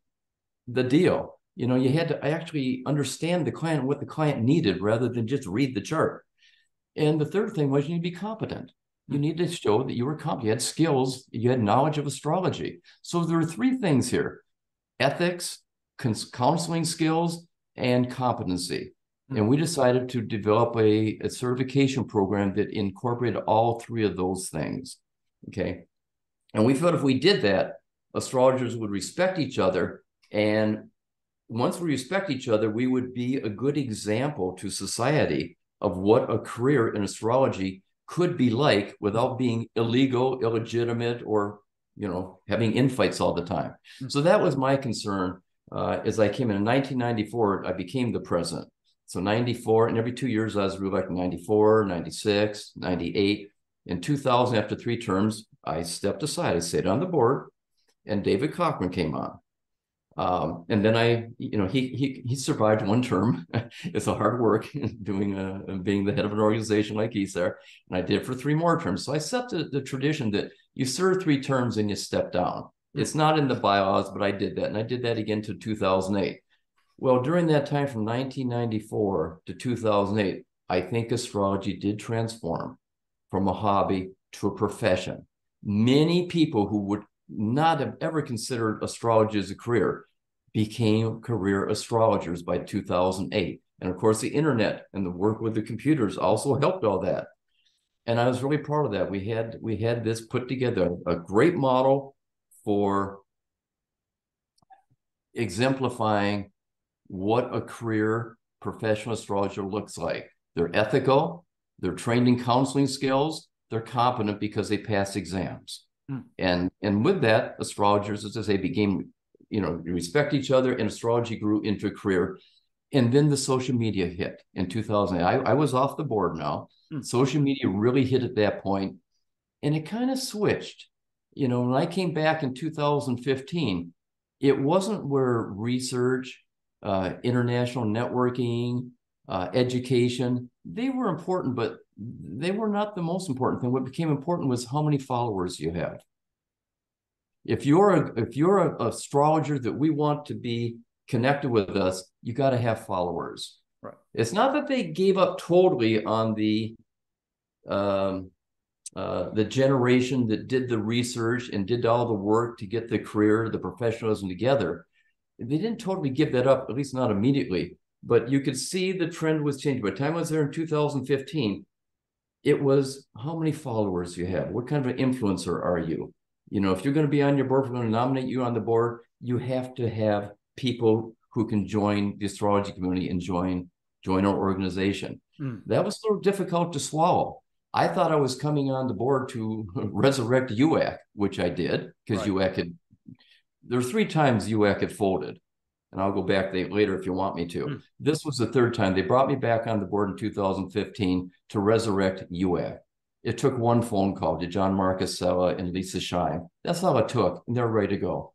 the deal. You had to actually understand the client and what the client needed rather than just read the chart. And the third thing was you need to be competent. You need to show that you were competent. You had skills, you had knowledge of astrology. So there are 3 things here: ethics, counseling skills, and competency. And we decided to develop a certification program that incorporated all three of those things. Okay. And we felt if we did that, astrologers would respect each other. And once we respect each other, we would be a good example to society of what a career in astrology could be like without being illegal, illegitimate, or, you know, having infights all the time. So that was my concern. As I came in 1994, I became the president. So 94, and every 2 years I was reelected, 94, 96, 98. In 2000, after 3 terms, I stepped aside. I stayed on the board, and David Cochran came on. And then he survived 1 term. It's a hard work doing being the head of an organization like he's there. And I did it for 3 more terms. So I set the tradition that you serve 3 terms and you step down. It's not in the bylaws, but I did that. And I did that again to 2008. Well, during that time from 1994 to 2008, I think astrology did transform from a hobby to a profession. Many people who would not have ever considered astrology as a career became career astrologers by 2008. And of course, the internet and the work with the computers also helped all that. And I was really proud of that. We had this put together, a great model for exemplifying what a career professional astrologer looks like. They're ethical, they're trained in counseling skills, they're competent because they passed exams. And with that, astrologers, as I say, became, respect each other, and astrology grew into a career. And then the social media hit in 2008. I was off the board now. Social media really hit at that point, and it kind of switched. When I came back in 2015, it wasn't where research, international networking, education, they were important, but they were not the most important thing. What became important was how many followers you have. If you're an astrologer that we want to be connected with us, you got to have followers. Right. It's not that they gave up totally on the generation that did the research and did all the work to get the career, the professionalism together. They didn't totally give that up, at least not immediately. But you could see the trend was changing. By the time I was there in 2015, it was how many followers you have. What kind of an influencer are you? If you're going to be on your board, if we're going to nominate you on the board, you have to have people who can join the astrology community and join our organization. That was sort of difficult to swallow. I thought I was coming on the board to resurrect UAC, which I did, because UAC there were 3 times UAC had folded. And I'll go back later if you want me to. This was the 3rd time. They brought me back on the board in 2015 to resurrect UAC. It took 1 phone call to John Marcusella and Lisa Shine. That's all it took, and they're ready to go.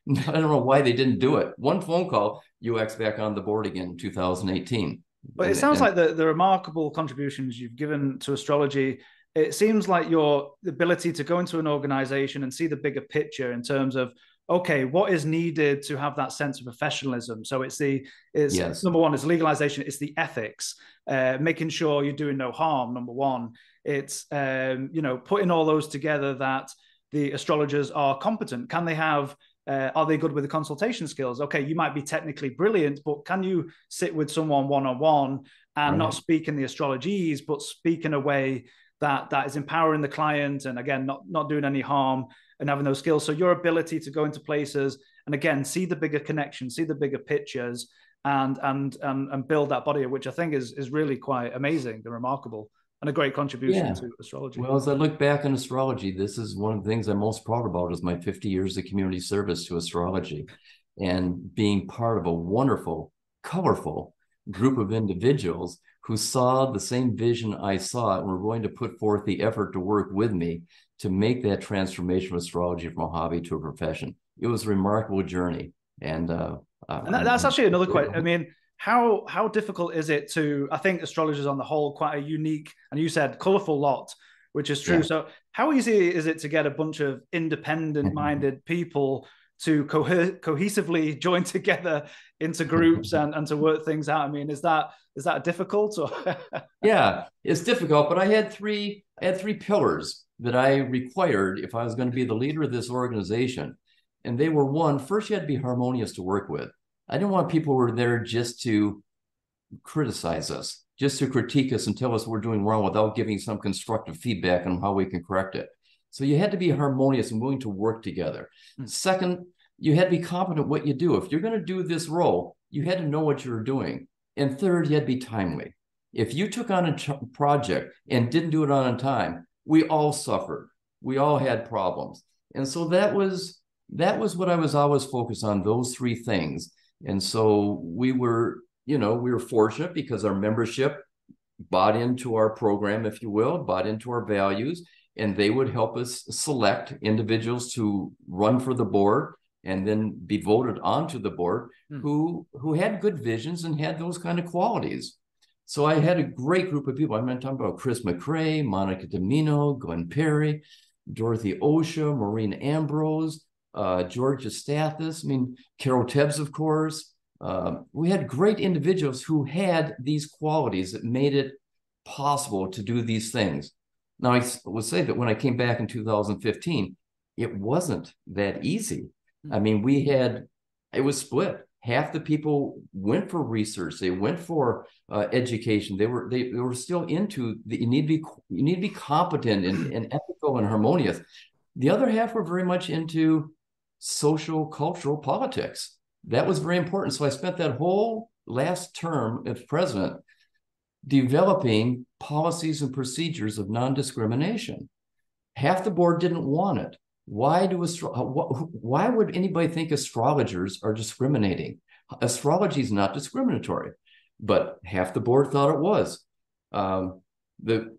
I don't know why they didn't do it. 1 phone call, UAC's back on the board again in 2018. But it sounds like the remarkable contributions you've given to astrology. It seems like your ability to go into an organization and see the bigger picture in terms of, okay, what is needed to have that sense of professionalism? So it's number one, it's legalization, it's the ethics, making sure you're doing no harm, number one. It's, putting all those together that the astrologers are competent. Can they have, are they good with the consultation skills? Okay, you might be technically brilliant, but can you sit with someone one-on-one and not speak in the astrologies, but speak in a way that is empowering the client, and again, not doing any harm, and having those skills. So your ability to go into places and again see the bigger connections, see the bigger pictures, and build that body, which I think is really quite amazing and remarkable, and a great contribution to astrology. Well, as I look back on astrology, this is one of the things I'm most proud about, is my 50 years of community service to astrology, and being part of a wonderful, colorful group of individuals who saw the same vision I saw and were willing to put forth the effort to work with me to make that transformation of astrology from a hobby to a profession. It was a remarkable journey. And that's actually another question. I mean, how difficult is it to, I think astrologers on the whole, quite a unique, and you said colorful lot, which is true. So how easy is it to get a bunch of independent-minded people to cohesively join together into groups and to work things out? I mean, is that difficult? Or Yeah, it's difficult, but I had three pillars that I required if I was going to be the leader of this organization. And they were, 1, first, you had to be harmonious to work with. I didn't want people who were there just to criticize us, just to critique us and tell us we're doing wrong without giving some constructive feedback on how we can correct it. So you had to be harmonious and willing to work together. Second, you had to be competent at what you do. If you're going to do this role, you had to know what you were doing. And third, you had to be timely. If you took on a project and didn't do it on time, we all suffered. We all had problems. And so that was what I was always focused on, those three things. And so we were fortunate because our membership bought into our program, if you will, bought into our values, and they would help us select individuals to run for the board and then be voted onto the board who had good visions and had those kind of qualities. So I had a great group of people. I'm talking about Chris McRae, Monica Domino, Glenn Perry, Dorothy Osha, Maureen Ambrose, Georgia Stathis, Carol Tebbs, of course. We had great individuals who had these qualities that made it possible to do these things. Now, I would say that when I came back in 2015, it wasn't that easy. It was split. Half the people went for research. They went for education. They were still into you need to be competent and ethical and harmonious. The other half were very much into social, cultural politics. That was very important. So I spent that whole last term as president developing policies and procedures of non-discrimination. Half the board didn't want it. Why would anybody think astrologers are discriminating? Astrology is not discriminatory, but half the board thought it was. The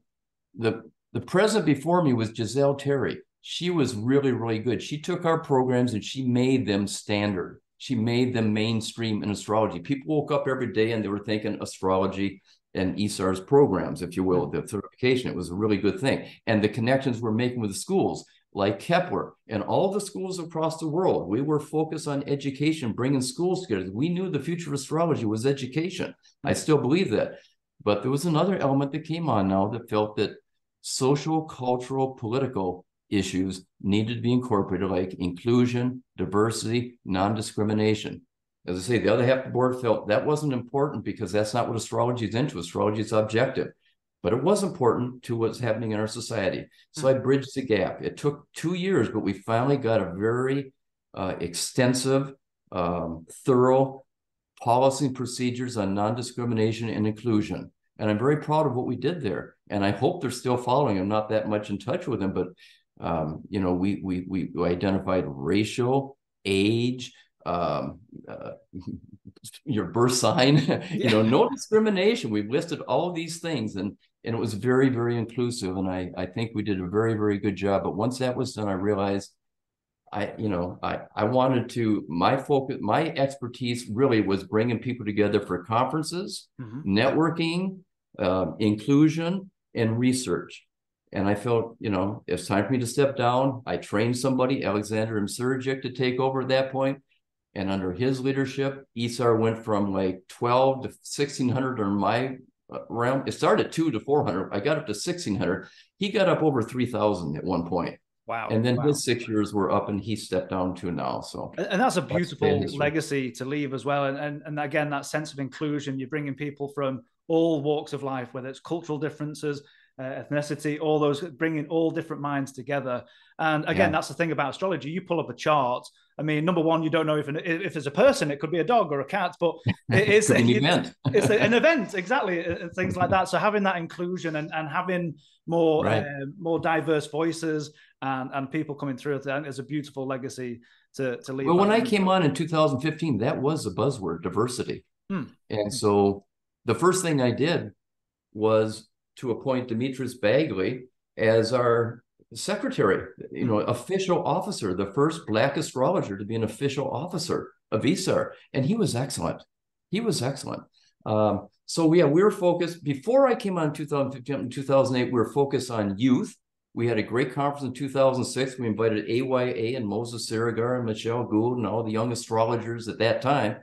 president before me was Giselle Terry. She was really, really good. She took our programs and she made them standard. She made them mainstream in astrology. People woke up every day and they were thinking astrology and ESAR's programs, if you will, the certification. It was a really good thing. And the connections we're making with the schools like Kepler and all the schools across the world, we were focused on education, bringing schools together. We knew the future of astrology was education. I still believe that. But there was another element that came on now that felt that social, cultural, political issues needed to be incorporated, like inclusion, diversity, non-discrimination. As I say, the other half of the board felt that wasn't important because that's not what astrology is into. Astrology is objective. But it was important to what's happening in our society. So I bridged the gap. It took 2 years, but we finally got a very extensive, thorough policy and procedures on non-discrimination and inclusion. And I'm very proud of what we did there. And I hope they're still following. I'm not that much in touch with them, but we identified racial, age, your birth sign, no discrimination. We've listed all of these things, and it was very, very inclusive. And I think we did a very, very good job. But once that was done, I realized I wanted to, my expertise really was bringing people together for conferences, networking, inclusion, and research. And I felt, it's time for me to step down. I trained somebody, Alexander Imsurgic, to take over at that point. And under his leadership, ESAR went from like 12 to 1,600 on my realm. It started at 2 to 400. I got up to 1,600. He got up over 3,000 at one point. Wow. And then his 6 years were up and he stepped down to now. So, and that's a beautiful legacy to leave as well. And again, that sense of inclusion, you're bringing people from all walks of life, whether it's cultural differences, ethnicity, all those, bringing all different minds together. And again, that's the thing about astrology. You pull up a chart. I mean, number one, you don't know if it's a person, it could be a dog or a cat, but it is an event. It's an event, exactly, and things like that. So having that inclusion and having more more diverse voices and people coming through, I think is a beautiful legacy to leave. Well, when I came on in 2015, that was a buzzword, diversity. And so the first thing I did was to appoint Demetrius Bagley as our secretary, official officer, the first Black astrologer to be an official officer of ESAR. And he was excellent. So we were focused, before I came on in 2015 and 2008, we were focused on youth. We had a great conference in 2006. We invited AYA and Moses Saragar and Michelle Gould and all the young astrologers at that time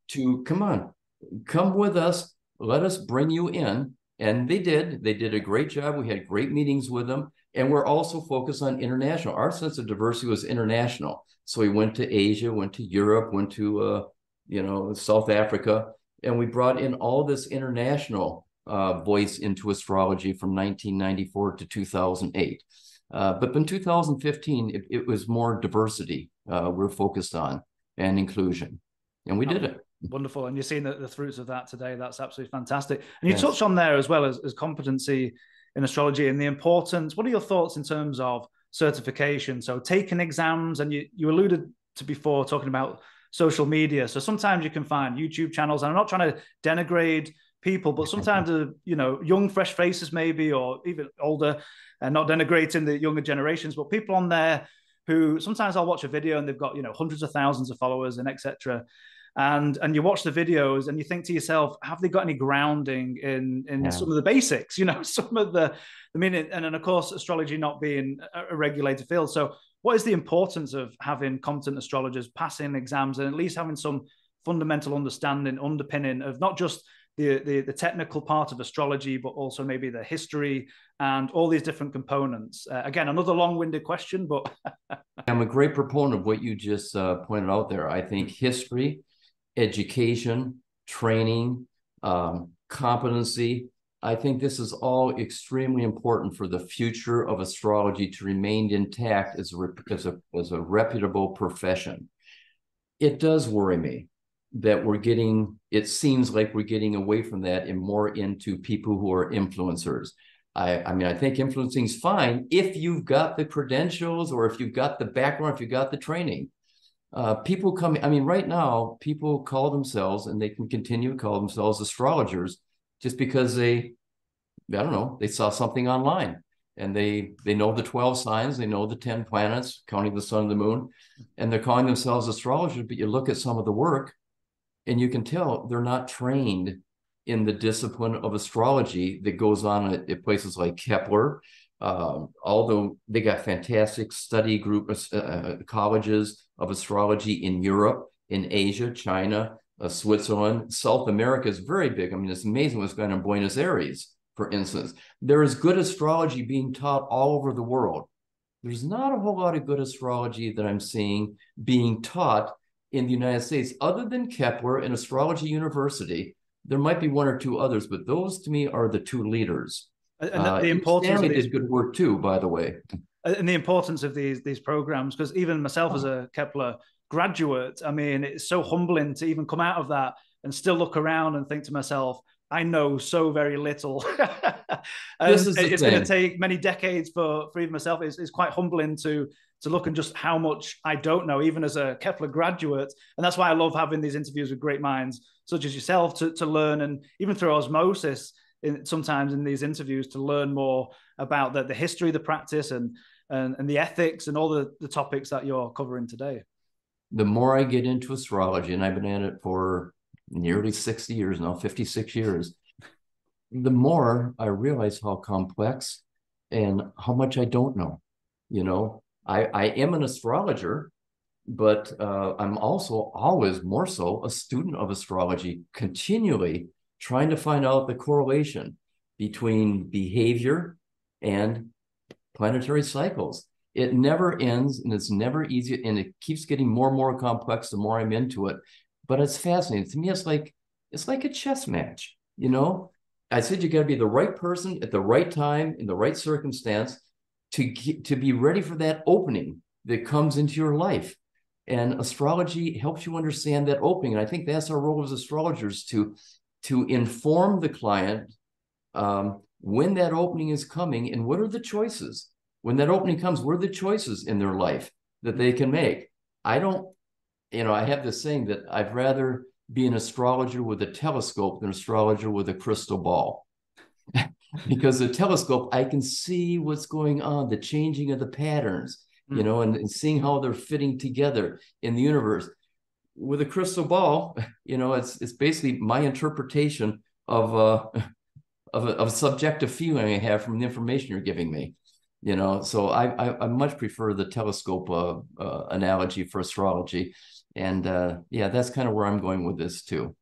to come with us. Let us bring you in. And they did a great job. We had great meetings with them. And we're also focused on international. Our sense of diversity was international. So we went to Asia, went to Europe, went to South Africa, and we brought in all this international voice into astrology from 1994 to 2008. But in 2015, it was more diversity we're focused on, and inclusion, and we did it. Wonderful. And you're seeing the fruits of that today. That's absolutely fantastic. And you touched on there as well as competency in astrology and the importance. What are your thoughts in terms of certification? So taking exams, and you alluded to before talking about social media. So sometimes you can find YouTube channels, and I'm not trying to denigrate people, but sometimes young, fresh faces maybe, or even older, and not denigrating the younger generations, but people on there who sometimes I'll watch a video and they've got hundreds of thousands of followers and etc. And you watch the videos and you think to yourself, have they got any grounding in some of the basics, some of the meaning? And then, of course, astrology not being a regulated field. So what is the importance of having competent astrologers passing exams and at least having some fundamental understanding, underpinning of not just the technical part of astrology, but also maybe the history and all these different components? Again, another long-winded question, but I'm a great proponent of what you just pointed out there. I think history, education, training, competency. I think this is all extremely important for the future of astrology to remain intact as a reputable profession. It does worry me that it seems like we're getting away from that and more into people who are influencers. I think influencing is fine if you've got the credentials, or if you've got the background, if you've got the training. People come, right now, people call themselves, and they can continue to call themselves astrologers just because they saw something online, and they know the 12 signs, they know the 10 planets, counting the sun and the moon, and they're calling themselves astrologers. But you look at some of the work, and you can tell they're not trained in the discipline of astrology that goes on at places like Kepler. Although they got fantastic study group colleges of astrology in Europe, in Asia, China, Switzerland. South America is very big. It's amazing what's going on in Buenos Aires, for instance. There is good astrology being taught all over the world. There's not a whole lot of good astrology that I'm seeing being taught in the United States, other than Kepler and Astrology University. There might be one or two others, but those to me are the two leaders. And the importance Stanley did good work too, by the way. And the importance of these programs, because even myself as a Kepler graduate, it's so humbling to even come out of that and still look around and think to myself, I know so very little. It's going to take many decades for even myself. It's quite humbling to look and just how much I don't know, even as a Kepler graduate. And that's why I love having these interviews with great minds such as yourself to learn, and even through osmosis, sometimes in these interviews, to learn more about the history, the practice, and the ethics, and all the topics that you're covering today. The more I get into astrology, and I've been at it for nearly 60 years now, 56 years, the more I realize how complex and how much I don't know. I am an astrologer, but I'm also always more so a student of astrology, continually trying to find out the correlation between behavior and planetary cycles. It never ends, and it's never easy, and it keeps getting more and more complex the more I'm into it. But it's fascinating. To me, it's like a chess match. I said you got to be the right person at the right time in the right circumstance to be ready for that opening that comes into your life. And astrology helps you understand that opening. And I think that's our role as astrologers, to inform the client when that opening is coming, and what are the choices. When that opening comes, what are the choices in their life that they can make? I have this saying that I'd rather be an astrologer with a telescope than an astrologer with a crystal ball. Because the telescope, I can see what's going on, the changing of the patterns, and seeing how they're fitting together in the universe. With a crystal ball, it's basically my interpretation of a subjective feeling I have from the information you're giving me. So I much prefer the telescope analogy for astrology. And that's kind of where I'm going with this too.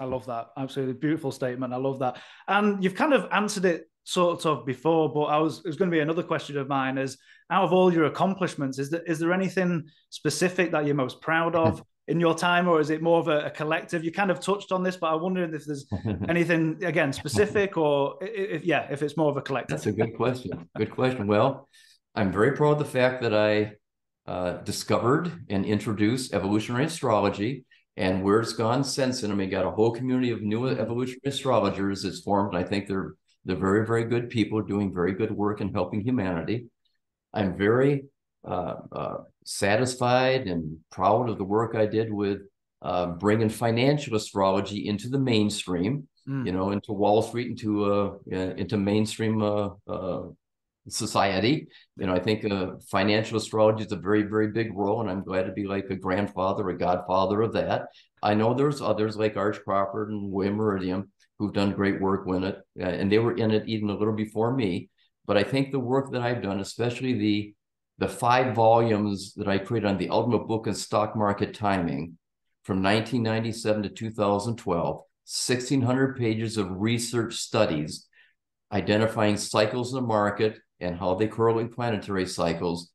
I love that. Absolutely beautiful statement. I love that. And you've kind of answered it sort of before, but it was going to be another question of mine is, out of all your accomplishments, is there anything specific that you're most proud of in your time, or is it more of a collective? You kind of touched on this, but I wonder if there's anything, again, specific, or if it's more of a collective. That's a good question. Good question. Well, I'm very proud of the fact that I discovered and introduced evolutionary astrology, and where it's gone since then. I mean, got a whole community of new evolutionary astrologers that's formed. And I think they're very, very good people doing very good work in helping humanity. I'm very satisfied and proud of the work I did with bringing financial astrology into the mainstream, into Wall Street, into mainstream society. I think financial astrology is a very, very big role, and I'm glad to be like a grandfather, a godfather of that. I know there's others like Arch Crawford and William Meridian who've done great work with it, and they were in it even a little before me. But I think the work that I've done, especially the 5 volumes that I created on the ultimate book in stock market timing from 1997 to 2012, 1,600 pages of research studies identifying cycles in the market and how they correlate planetary cycles.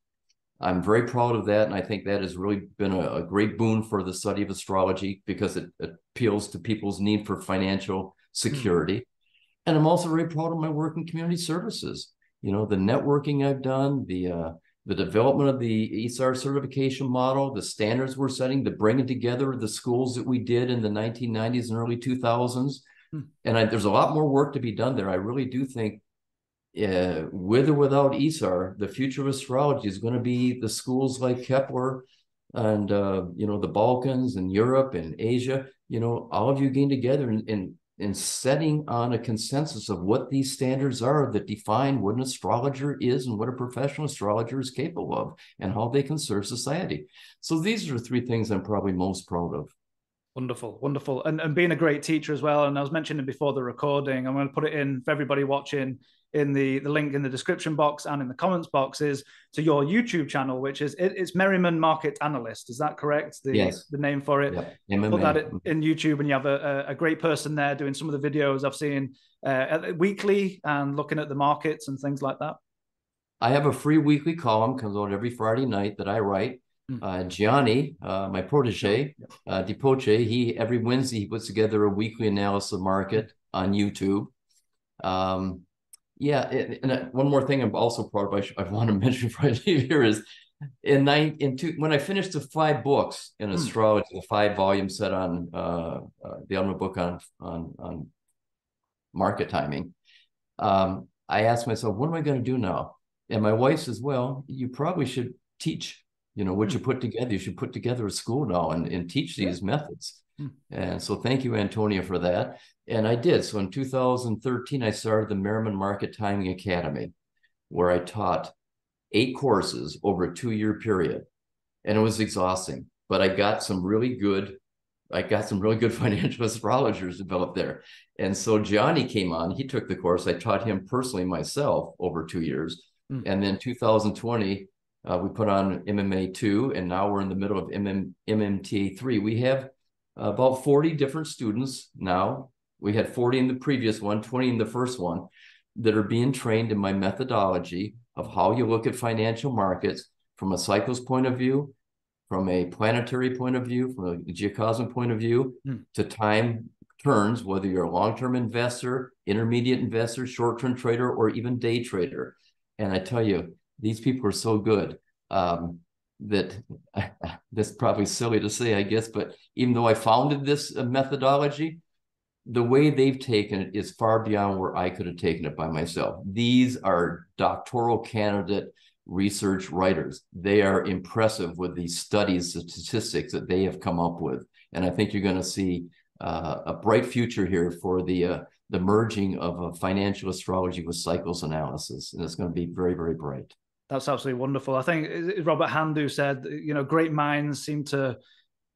I'm very proud of that, and I think that has really been a great boon for the study of astrology because it appeals to people's need for financial security. And I'm also very proud of my work in community services. The networking I've done, the development of the ESAR certification model, the standards we're setting, the bringing together the schools that we did in the 1990s and early 2000s. And there's a lot more work to be done there. I really do think with or without ESAR, the future of astrology is going to be the schools like Kepler and, the Balkans and Europe and Asia. All of you getting together and setting on a consensus of what these standards are that define what an astrologer is and what a professional astrologer is capable of and how they can serve society. So these are the 3 things I'm probably most proud of. Wonderful, wonderful. And being a great teacher as well. And I was mentioning before the recording, I'm going to put it in for everybody watching in the link in the description box and in the comments boxes to your YouTube channel, which is it's Merriman Market Analyst. Is that correct? Yes. The name for it. Yep. Put that in YouTube, and you have a great person there doing some of the videos I've seen weekly and looking at the markets and things like that. I have a free weekly column, comes out every Friday night that I write. Gianni, my protege, Dipoche, every Wednesday he puts together a weekly analysis of market on YouTube. And one more thing I'm also proud of, I want to mention before I leave here is when I finished the 5 books in astrology, the 5 volume set on the ultimate book on market timing, I asked myself, what am I going to do now? And my wife says, well, you probably should teach. What you put together, you should put together a school now and teach these methods. And so thank you, Antonia, for that. And I did. So in 2013, I started the Merriman Market Timing Academy, where I taught 8 courses over a 2-year period. And it was exhausting, but I got some really good financial astrologers developed there. And so Gianni came on, he took the course. I taught him personally myself over 2 years. And then 2020, we put on MMA 2, and now we're in the middle of MMTA 3. We have about 40 different students now. We had 40 in the previous one, 20 in the first one, that are being trained in my methodology of how you look at financial markets from a cycles point of view, from a planetary point of view, from a geocosmic point of view, to time turns, whether you're a long-term investor, intermediate investor, short-term trader, or even day trader. And I tell you, these people are so good that that's probably silly to say, I guess, but even though I founded this methodology, the way they've taken it is far beyond where I could have taken it by myself. These are doctoral candidate research writers. They are impressive with these studies, the statistics that they have come up with. And I think you're going to see a bright future here for the merging of financial astrology with cycles analysis. And it's going to be very, very bright. That's absolutely wonderful. I think Robert Handu said, great minds seem to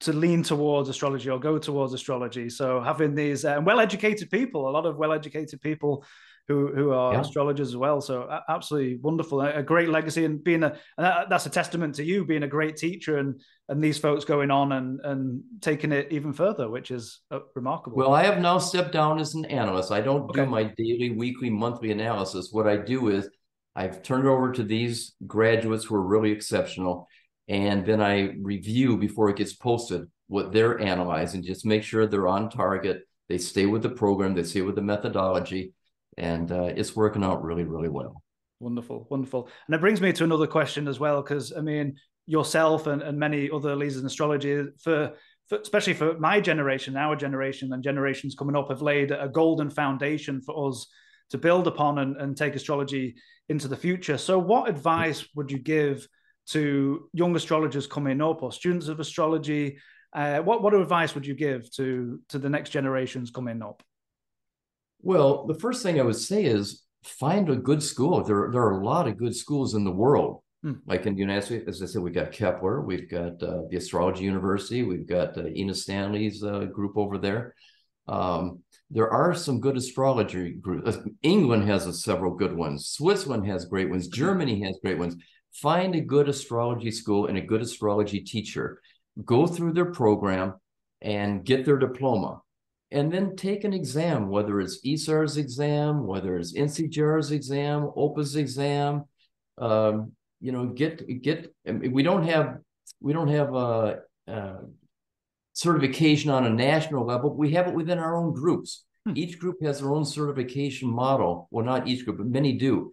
lean towards astrology or go towards astrology. So having these well-educated people, a lot of well-educated people who are astrologers as well. So absolutely wonderful, a great legacy, and that's a testament to you being a great teacher and these folks going on and taking it even further, which is remarkable. Well, I have now stepped down as an analyst. I don't do my daily, weekly, monthly analysis. What I do is I've turned it over to these graduates who are really exceptional, and then I review before it gets posted what they're analyzing. Just make sure they're on target. They stay with the program. They stay with the methodology. And it's working out really, really well. Wonderful, wonderful. And it brings me to another question as well, because I mean, yourself and many other leaders in astrology, especially for my generation, our generation, and generations coming up, have laid a golden foundation for us to build upon and take astrology into the future. So what advice would you give to young astrologers coming up or students of astrology? What advice would you give to the next generations coming up? Well, the first thing I would say is find a good school. There are a lot of good schools in the world. Like in the United States, as I said, we've got Kepler, we've got the Astrology University, we've got Ina Stanley's group over there. There are some good astrology groups. England has several good ones. Switzerland has great ones. Germany has great ones. Find a good astrology school and a good astrology teacher. Go through their program and get their diploma. And then take an exam, whether it's ESAR's exam, whether it's NCGR's exam, OPA's exam. You know, we don't have a certification on a national level. We have it within our own groups. Each group has their own certification model. Well, not each group, but many do.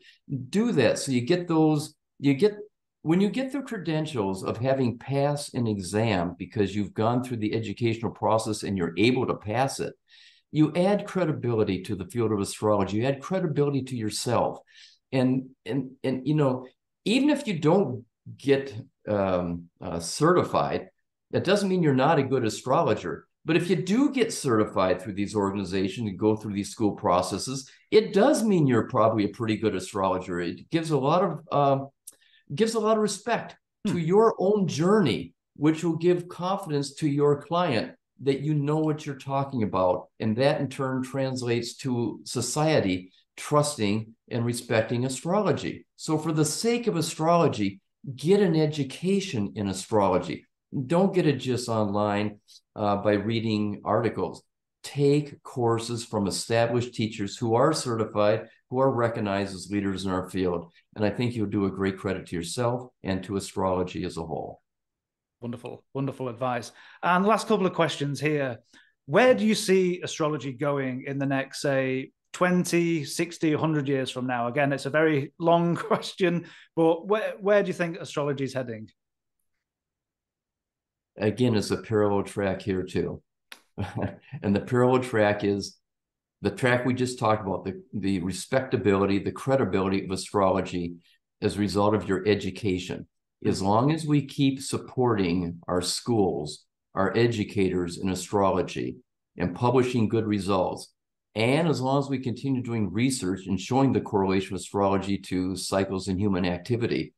Do that. So you get those, when you get the credentials of having passed an exam because you've gone through the educational process and you're able to pass it, you add credibility to the field of astrology. You add credibility to yourself. And you know, even if you don't get certified, that doesn't mean you're not a good astrologer. But if you do get certified through these organizations and go through these school processes, it does mean you're probably a pretty good astrologer. It gives a lot of respect to your own journey, which will give confidence to your client that you know what you're talking about. And that in turn translates to society trusting and respecting astrology. So for the sake of astrology, get an education in astrology. Don't get it just online by reading articles. Take courses from established teachers who are certified, who are recognized as leaders in our field. And I think you'll do a great credit to yourself and to astrology as a whole. Wonderful, wonderful advice. And last couple of questions here. Where do you see astrology going in the next, say, 20, 60, 100 years from now? Again, it's a very long question, but where do you think astrology is heading? Again, it's a parallel track here too. And the parallel track is the track we just talked about, the respectability, the credibility of astrology as a result of your education. As long as we keep supporting our schools, our educators in astrology and publishing good results, and as long as we continue doing research and showing the correlation of astrology to cycles in human activity,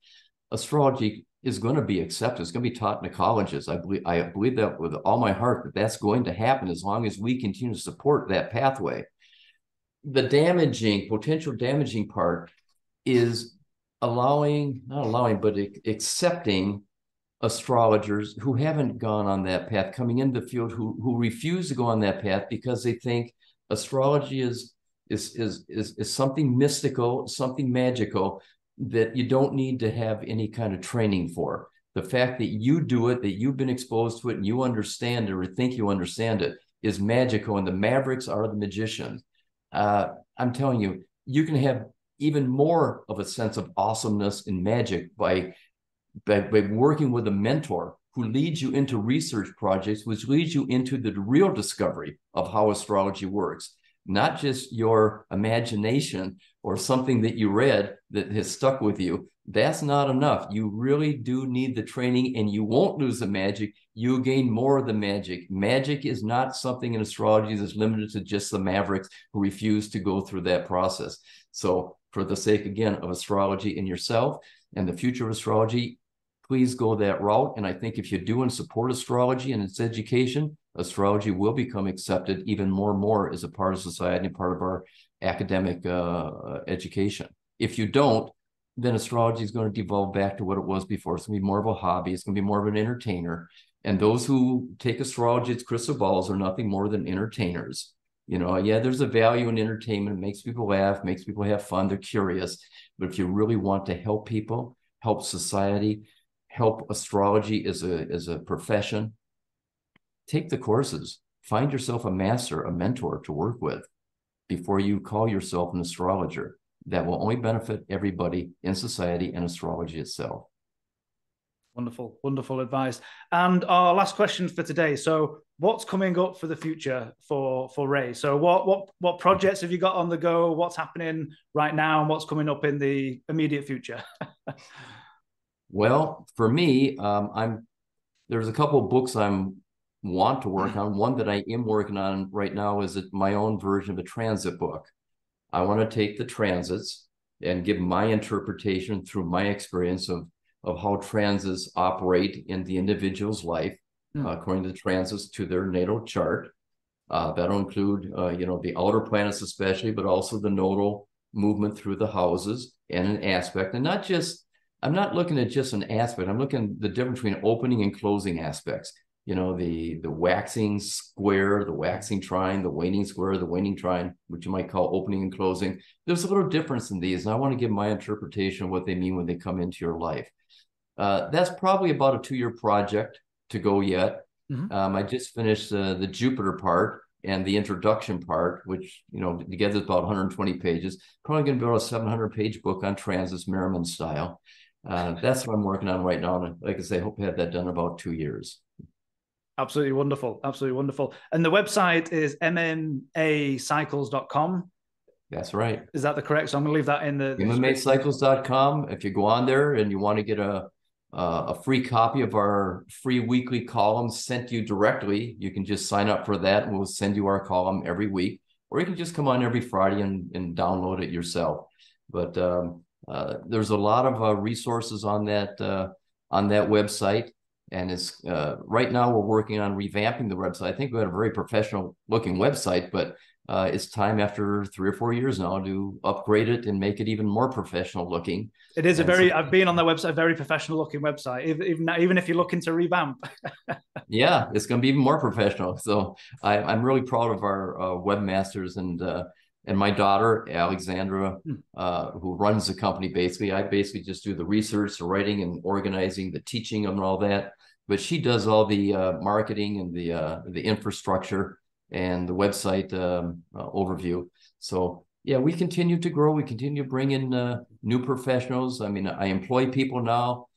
astrology is going to be accepted. It's going to be taught in the colleges. I believe that with all my heart, that that's going to happen as long as we continue to support that pathway. The potential damaging part is accepting astrologers who haven't gone on that path, coming into the field, who refuse to go on that path because they think astrology is something mystical, something magical that you don't need to have any kind of training for. The fact that you do it, that you've been exposed to it, and you understand it or think you understand it is magical, and the mavericks are the magicians. I'm telling you, you can have even more of a sense of awesomeness and magic by working with a mentor who leads you into research projects, which leads you into the real discovery of how astrology works. Not just your imagination or something that you read that has stuck with you. That's not enough. You really do need the training, and you won't lose the magic. You gain more of the magic. Magic is not something in astrology that's limited to just the mavericks who refuse to go through that process. So for the sake, again, of astrology and yourself and the future of astrology, please go that route. And I think if you do and support astrology and its education, astrology will become accepted even more and more as a part of society and part of our academic education. If you don't, then astrology is going to devolve back to what it was before. It's going to be more of a hobby. It's going to be more of an entertainer. And those who take astrology as crystal balls are nothing more than entertainers. You know, yeah, there's a value in entertainment. It makes people laugh, makes people have fun. They're curious. But if you really want to help people, help society, help astrology as a profession, take the courses, find yourself a master, a mentor to work with before you call yourself an astrologer. That will only benefit everybody in society and astrology itself. Wonderful, wonderful advice. And our last question for today. So what's coming up for the future for Ray? So what projects have you got on the go? What's happening right now and what's coming up in the immediate future? Well, for me, there's a couple of books want to work on. One that I am working on right now is my own version of a transit book. I want to take the transits and give my interpretation through my experience of how transits operate in the individual's life, according to the transits to their natal chart. That'll include, the outer planets especially, but also the nodal movement through the houses and an aspect. And I'm not looking at just an aspect. I'm looking at the difference between opening and closing aspects. The waxing square, the waxing trine, the waning square, the waning trine, which you might call opening and closing. There's a little difference in these, and I want to give my interpretation of what they mean when they come into your life. That's probably about a 2-year project to go yet. I just finished the Jupiter part and the introduction part, which, together is about 120 pages. Probably going to build a 700-page book on transits, Merriman style. That's what I'm working on right now. And like I say, I hope to have that done in about 2 years. Absolutely wonderful. Absolutely wonderful. And the website is mmacycles.com. That's right. Is that the correct? So I'm going to leave that in the mmacycles.com. If you go on there and you want to get a free copy of our free weekly columns sent to you directly, you can just sign up for that and we'll send you our column every week. Or you can just come on every Friday and download it yourself. But there's a lot of resources on that website. And it's right now we're working on revamping the website. I think we had a very professional looking website, but it's time after 3 or 4 years now to upgrade it and make it even more professional looking. It is I've been on their website, a very professional looking website, even if you're looking to revamp. Yeah, it's going to be even more professional. So I'm really proud of our webmasters and my daughter, Alexandra, who runs the company. Basically, I just do the research, the writing and organizing, the teaching and all that. But she does all the marketing and the infrastructure and the website overview. So yeah, we continue to grow. We continue to bring in new professionals. I mean, I employ people now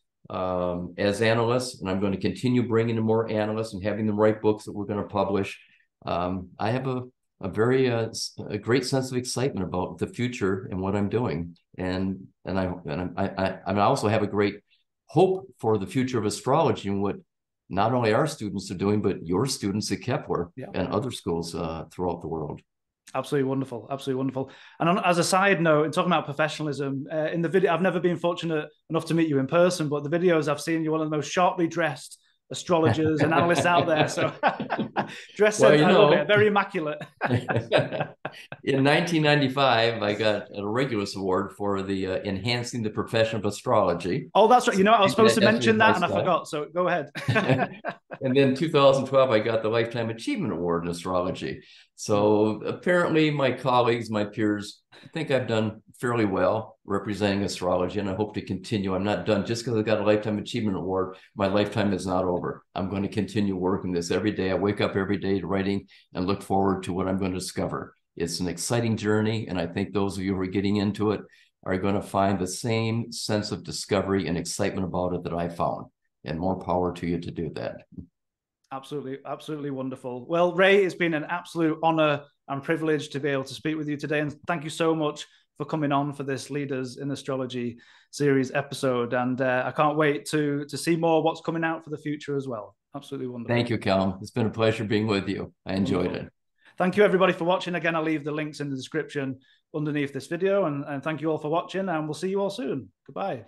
as analysts, and I'm going to continue bringing in more analysts and having them write books that we're going to publish. I have a great sense of excitement about the future and what I'm doing, and I also have a great hope for the future of astrology and what not only our students are doing, but your students at Kepler and other schools throughout the world. Absolutely wonderful. Absolutely wonderful. And as a side note, in talking about professionalism, in the video, I've never been fortunate enough to meet you in person, but the videos I've seen, you're one of the most sharply dressed astrologers and analysts out there. So dressed, I love it. Very immaculate. In 1995, I got a Regulus Award for the enhancing the profession of astrology. Oh, that's right. I was supposed to mention that and I forgot. So go ahead. And then 2012, I got the Lifetime Achievement Award in astrology. So apparently my colleagues, my peers, think I've done fairly well representing astrology, and I hope to continue. I'm not done just because I got a Lifetime Achievement Award. My lifetime is not over. I'm going to continue working this every day. I wake up every day writing and look forward to what I'm going to discover. It's an exciting journey, and I think those of you who are getting into it are going to find the same sense of discovery and excitement about it that I found, and more power to you to do that. Absolutely, absolutely wonderful. Well, Ray, it's been an absolute honor and privilege to be able to speak with you today. And thank you so much for coming on for this Leaders in Astrology series episode. And I can't wait to see more what's coming out for the future as well. Absolutely wonderful. Thank you, Callum. It's been a pleasure being with you. I enjoyed it. Thank you, everybody, for watching. Again, I'll leave the links in the description underneath this video. And thank you all for watching, and we'll see you all soon. Goodbye.